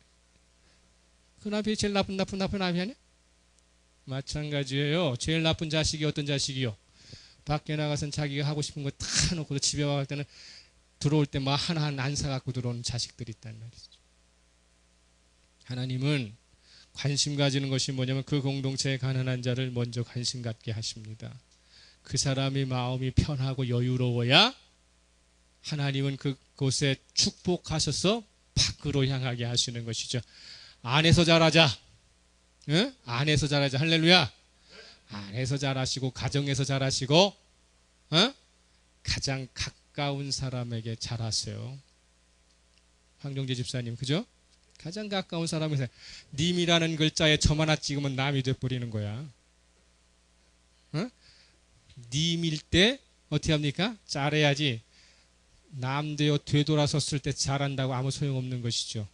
A: 그 남편이 제일 나쁜 남편 아니야? 마찬가지예요. 제일 나쁜 자식이 어떤 자식이요? 밖에 나가서는 자기가 하고 싶은 거 다 놓고 집에 와갈 때는 들어올 때 뭐 하나 안 사갖고 들어오는 자식들이 있단 말이죠. 하나님은 관심 가지는 것이 뭐냐면 그 공동체의 가난한 자를 먼저 관심 갖게 하십니다. 그 사람의 마음이 편하고 여유로워야 하나님은 그곳에 축복하셔서 밖으로 향하게 하시는 것이죠. 안에서 잘하자. 응? 안에서 잘하자. 할렐루야. 안에서 잘하시고 가정에서 잘하시고 가장 가까운 사람에게 잘하세요. 황정재 집사님 그죠? 가장 가까운 사람에서 님이라는 글자에 점 하나 찍으면 남이 돼버리는 거야. 님일 때 어떻게 합니까? 잘해야지. 남 되돌아섰을 때 잘한다고 아무 소용없는 것이죠.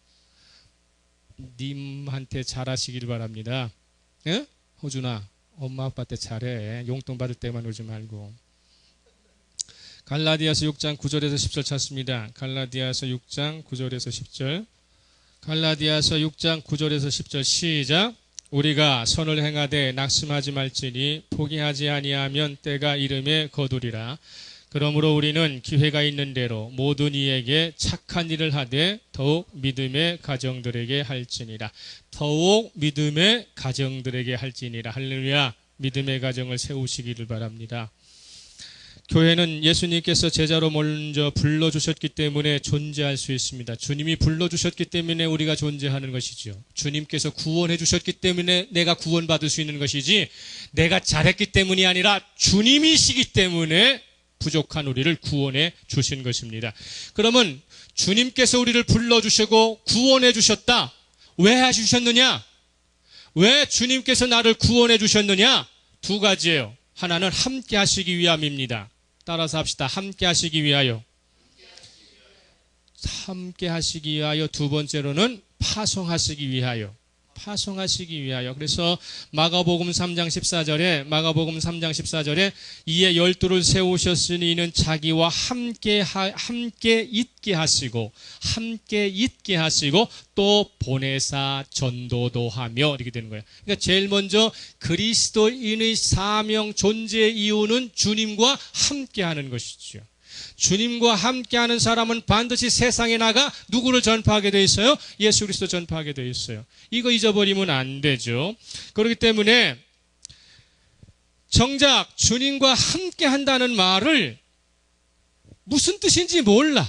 A: 님한테 잘하시길 바랍니다. 예? 호준아 엄마 아빠한테 잘해. 용돈 받을 때만 울지 말고. 갈라디아서 6장 9절에서 10절 찾습니다. 갈라디아서 6장 9절에서 10절. 갈라디아서 6장 9절에서 10절 시작. 우리가 선을 행하되 낙심하지 말지니 포기하지 아니하면 때가 이름에 거두리라. 그러므로 우리는 기회가 있는 대로 모든 이에게 착한 일을 하되 더욱 믿음의 가정들에게 할지니라. 더욱 믿음의 가정들에게 할지니라. 할렐루야. 믿음의 가정을 세우시기를 바랍니다. 교회는 예수님께서 제자로 먼저 불러주셨기 때문에 존재할 수 있습니다. 주님이 불러주셨기 때문에 우리가 존재하는 것이죠. 주님께서 구원해 주셨기 때문에 내가 구원받을 수 있는 것이지 내가 잘했기 때문이 아니라 주님이시기 때문에 부족한 우리를 구원해 주신 것입니다. 그러면 주님께서 우리를 불러주시고 구원해 주셨다. 왜 하셨느냐? 왜 주님께서 나를 구원해 주셨느냐? 두 가지예요. 하나는 함께 하시기 위함입니다. 따라서 합시다. 함께 하시기 위하여. 함께 하시기 위하여. 두 번째로는 파송하시기 위하여. 파송하시기 위하여. 그래서 마가복음 3장 14절에 이에 12를 세우셨으니 이는 자기와 함께 있게 하시고 또 보내사 전도도 하며 이렇게 되는 거예요. 그러니까 제일 먼저 그리스도인의 사명 존재의 이유는 주님과 함께 하는 것이죠. 주님과 함께하는 사람은 반드시 세상에 나가 누구를 전파하게 되어 있어요? 예수 그리스도 전파하게 되어 있어요. 이거 잊어버리면 안 되죠. 그렇기 때문에 정작 주님과 함께한다는 말을 무슨 뜻인지 몰라.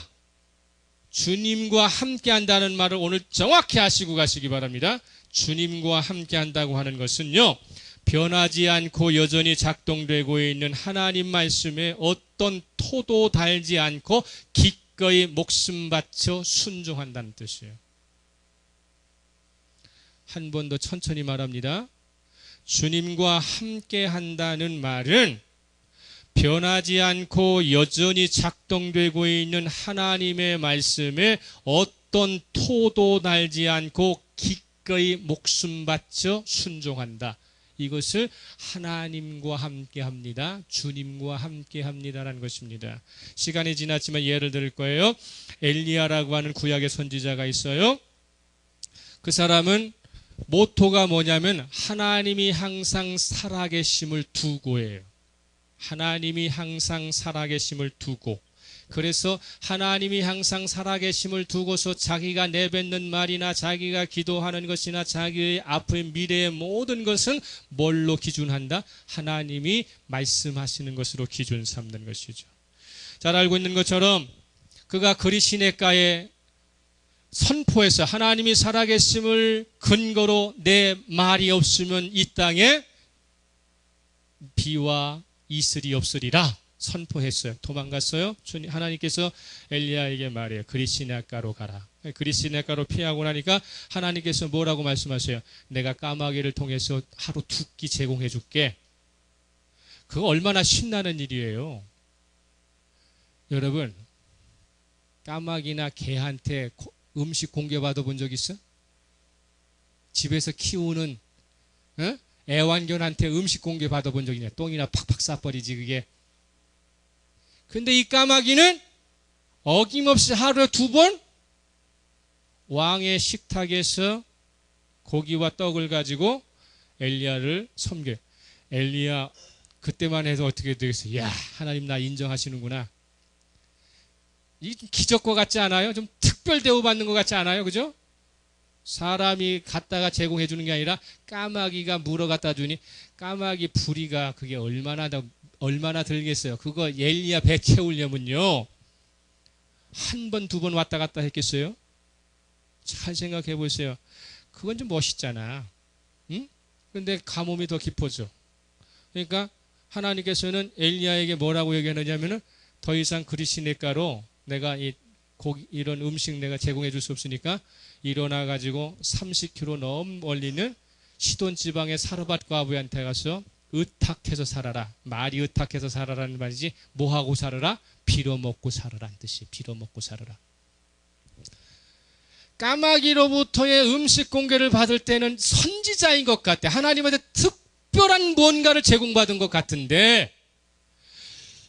A: 주님과 함께한다는 말을 오늘 정확히 아시고 가시기 바랍니다. 주님과 함께한다고 하는 것은요, 변하지 않고 여전히 작동되고 있는 하나님 말씀에 어떤 토도 달지 않고 기꺼이 목숨 바쳐 순종한다는 뜻이에요. 한 번 더 천천히 말합니다. 주님과 함께 한다는 말은 변하지 않고 여전히 작동되고 있는 하나님의 말씀에 어떤 토도 달지 않고 기꺼이 목숨 바쳐 순종한다. 이것을 하나님과 함께 합니다. 주님과 함께 합니다라는 것입니다. 시간이 지났지만 예를 들 거예요. 엘리야라고 하는 구약의 선지자가 있어요. 그 사람은 모토가 뭐냐면 하나님이 항상 살아계심을 두고예요. 하나님이 항상 살아계심을 두고, 그래서 하나님이 항상 살아계심을 두고서 자기가 내뱉는 말이나 자기가 기도하는 것이나 자기의 앞의 미래의 모든 것은 뭘로 기준한다? 하나님이 말씀하시는 것으로 기준 삼는 것이죠. 잘 알고 있는 것처럼 그가 그리시네가에 선포해서 하나님이 살아계심을 근거로 내 말이 없으면 이 땅에 비와 이슬이 없으리라 선포했어요. 도망갔어요. 하나님께서 엘리야에게 말해요. 그리시네가로 가라. 그리시네가로 피하고 나니까 하나님께서 뭐라고 말씀하세요? 내가 까마귀를 통해서 하루 2끼 제공해 줄게. 그거 얼마나 신나는 일이에요. 여러분, 까마귀나 개한테 음식 공개받아 본 적 있어? 집에서 키우는 애완견한테 음식 공개받아 본 적 있냐? 똥이나 팍팍 싸버리지 그게. 근데 이 까마귀는 어김없이 하루에 2번 왕의 식탁에서 고기와 떡을 가지고 엘리야를 섬겨요. 엘리야 그때만 해도 어떻게 되겠어요? 야, 하나님 나 인정하시는구나. 이 기적과 같지 않아요? 좀 특별 대우받는 것 같지 않아요? 그죠? 사람이 갖다가 제공해 주는 게 아니라 까마귀가 물어 갖다 주니 까마귀 부리가 그게 얼마나 들겠어요? 그거 엘리야 배 채우려면요. 1번, 2번 왔다 갔다 했겠어요? 잘 생각해 보세요. 그건 좀 멋있잖아. 응? 근데 가뭄이 더 깊어져. 그러니까 하나님께서는 엘리야에게 뭐라고 얘기하느냐면은 더 이상 그리시네가로 내가 이런 음식 내가 제공해 줄 수 없으니까 일어나 가지고 30km 넘 멀리는 시돈 지방의 사르밧 과부한테 가서 의탁해서 살아라. 말이 의탁해서 살아라는 말이지 뭐하고 살아라? 빌어먹고 살아라는 뜻이에요. 빌어먹고 살아라. 까마귀로부터의 음식 공개를 받을 때는 선지자인 것 같아. 하나님한테 특별한 뭔가를 제공받은 것 같은데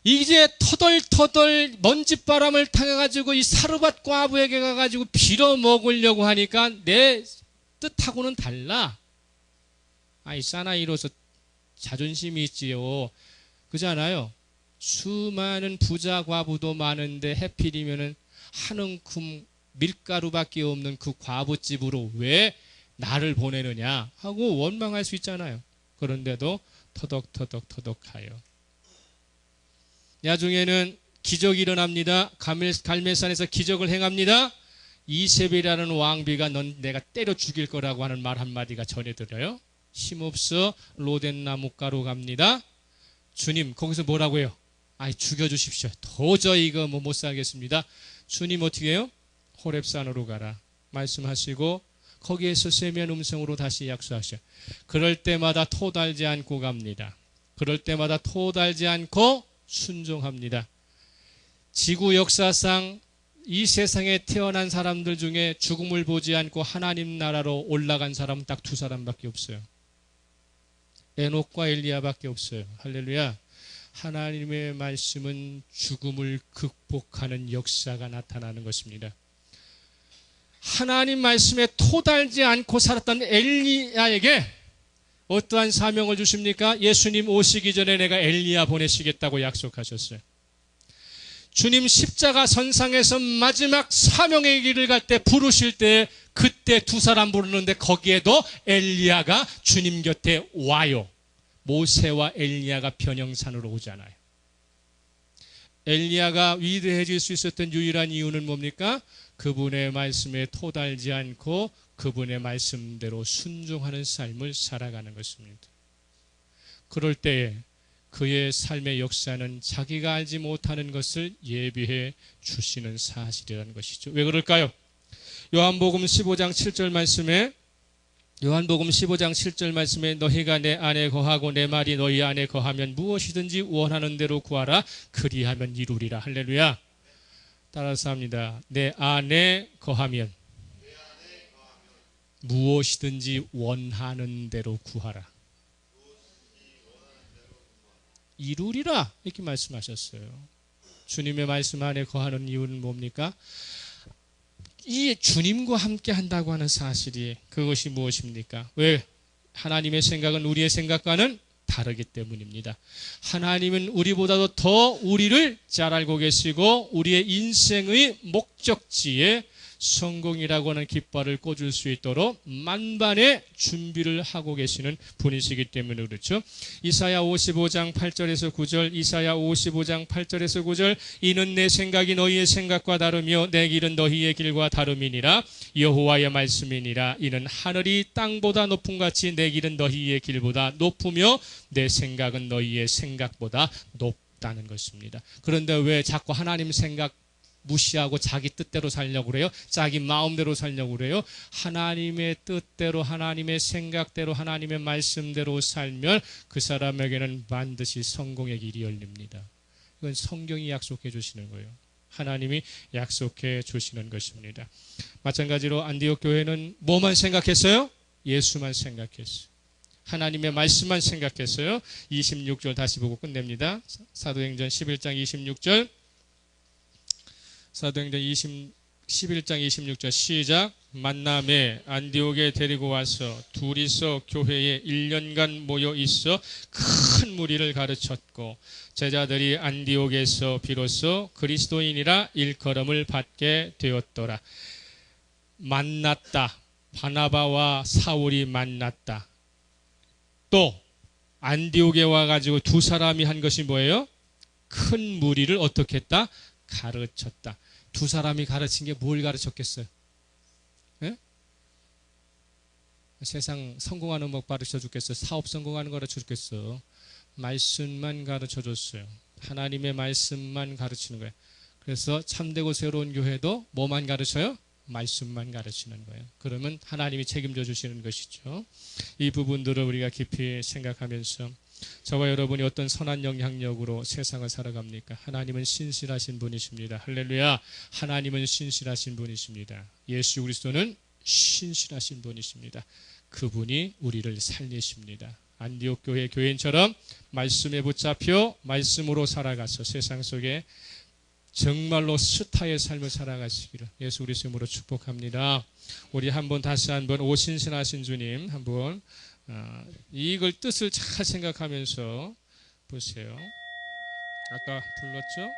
A: 이제 터덜터덜 먼지바람을 타가지고 이 사르밧 과부에게 가가지고 빌어먹으려고 하니까 내 뜻하고는 달라. 아이 사나이로서 자존심이 있지요. 그잖아요. 수많은 부자 과부도 많은데 해필이면은 한 움큼 밀가루밖에 없는 그 과부집으로 왜 나를 보내느냐 하고 원망할 수 있잖아요. 그런데도 터덕터덕하여. 나중에는 기적이 일어납니다. 갈멜산에서 기적을 행합니다. 이세벨이라는 왕비가 넌 내가 때려 죽일 거라고 하는 말 한마디가 전해들어요. 힘없어 로덴 나무가로 갑니다. 주님 거기서 뭐라고 해요? 아이 죽여주십시오. 도저히 이거 못 살겠습니다. 주님 어떻게 해요? 호렙산으로 가라 말씀하시고 거기에서 세미한 음성으로 다시 약속하셔. 그럴 때마다 토달지 않고 갑니다. 그럴 때마다 토달지 않고 순종합니다. 지구 역사상 이 세상에 태어난 사람들 중에 죽음을 보지 않고 하나님 나라로 올라간 사람은 딱 2사람밖에 없어요. 에녹과 엘리야밖에 없어요. 할렐루야. 하나님의 말씀은 죽음을 극복하는 역사가 나타나는 것입니다. 하나님 말씀에 토달지 않고 살았던 엘리야에게 어떠한 사명을 주십니까? 예수님 오시기 전에 내가 엘리야 보내시겠다고 약속하셨어요. 주님 십자가 선상에서 마지막 사명의 길을 갈 때 부르실 때 그때 2사람 부르는데 거기에도 엘리야가 주님 곁에 와요. 모세와 엘리야가 변형산으로 오잖아요. 엘리야가 위대해질 수 있었던 유일한 이유는 뭡니까? 그분의 말씀에 토달지 않고 그분의 말씀대로 순종하는 삶을 살아가는 것입니다. 그럴 때에 그의 삶의 역사는 자기가 알지 못하는 것을 예비해 주시는 사실이라는 것이죠. 왜 그럴까요? 요한복음 15장 7절 말씀에 너희가 내 안에 거하고 내 말이 너희 안에 거하면 무엇이든지 원하는 대로 구하라 그리하면 이루리라. 할렐루야. 따라서 합니다. 내 안에 거하면 무엇이든지 원하는 대로 구하라. 이루리라 이렇게 말씀하셨어요. 주님의 말씀 안에 거하는 이유는 뭡니까? 이 주님과 함께 한다고 하는 사실이 그것이 무엇입니까? 왜? 하나님의 생각은 우리의 생각과는 다르기 때문입니다. 하나님은 우리보다도 더 우리를 잘 알고 계시고 우리의 인생의 목적지에 성공이라고 하는 깃발을 꽂을 수 있도록 만반의 준비를 하고 계시는 분이시기 때문에 그렇죠. 이사야 55장 8절에서 9절, 이사야 55장 8절에서 9절, 이는 내 생각이 너희의 생각과 다르며 내 길은 너희의 길과 다름이니라. 여호와의 말씀이니라. 이는 하늘이 땅보다 높음 같이 내 길은 너희의 길보다 높으며 내 생각은 너희의 생각보다 높다는 것입니다. 그런데 왜 자꾸 하나님 생각 무시하고 자기 뜻대로 살려고 그래요? 자기 마음대로 살려고 그래요? 하나님의 뜻대로, 하나님의 생각대로, 하나님의 말씀대로 살면 그 사람에게는 반드시 성공의 길이 열립니다. 이건 성경이 약속해 주시는 거예요. 하나님이 약속해 주시는 것입니다. 마찬가지로 안디옥 교회는 뭐만 생각했어요? 예수만 생각했어요. 하나님의 말씀만 생각했어요. 26절 다시 보고 끝냅니다. 사도행전 11장 26절, 사도행전 11장 26절 시작. 만남에 안디옥에 데리고 와서 둘이서 교회에 1년간 모여 있어 큰 무리를 가르쳤고 제자들이 안디옥에서 비로소 그리스도인이라 일컬음을 받게 되었더라. 만났다. 바나바와 사울이 만났다. 또 안디옥에 와가지고 두 사람이 한 것이 뭐예요? 큰 무리를 어떻게 했다? 가르쳤다. 두 사람이 가르친 게 뭘 가르쳤겠어요? 예? 세상 성공하는 법 가르쳐 줬겠어요? 사업 성공하는 거 가르쳐 줬겠어요? 말씀만 가르쳐 줬어요. 하나님의 말씀만 가르치는 거예요. 그래서 참되고 새로운 교회도 뭐만 가르쳐요? 말씀만 가르치는 거예요. 그러면 하나님이 책임져 주시는 것이죠. 이 부분들을 우리가 깊이 생각하면서 저와 여러분이 어떤 선한 영향력으로 세상을 살아갑니까? 하나님은 신실하신 분이십니다. 할렐루야. 하나님은 신실하신 분이십니다. 예수 그리스도는 신실하신 분이십니다. 그분이 우리를 살리십니다. 안디옥 교회 교인처럼 말씀에 붙잡혀 말씀으로 살아가서 세상 속에 정말로 스타의 삶을 살아가시기를 예수 그리스도 이름으로 축복합니다. 우리 한번 다시 한번 오 신실하신 주님 한번 이걸 뜻을 잘 생각하면서 보세요. 아까 불렀죠?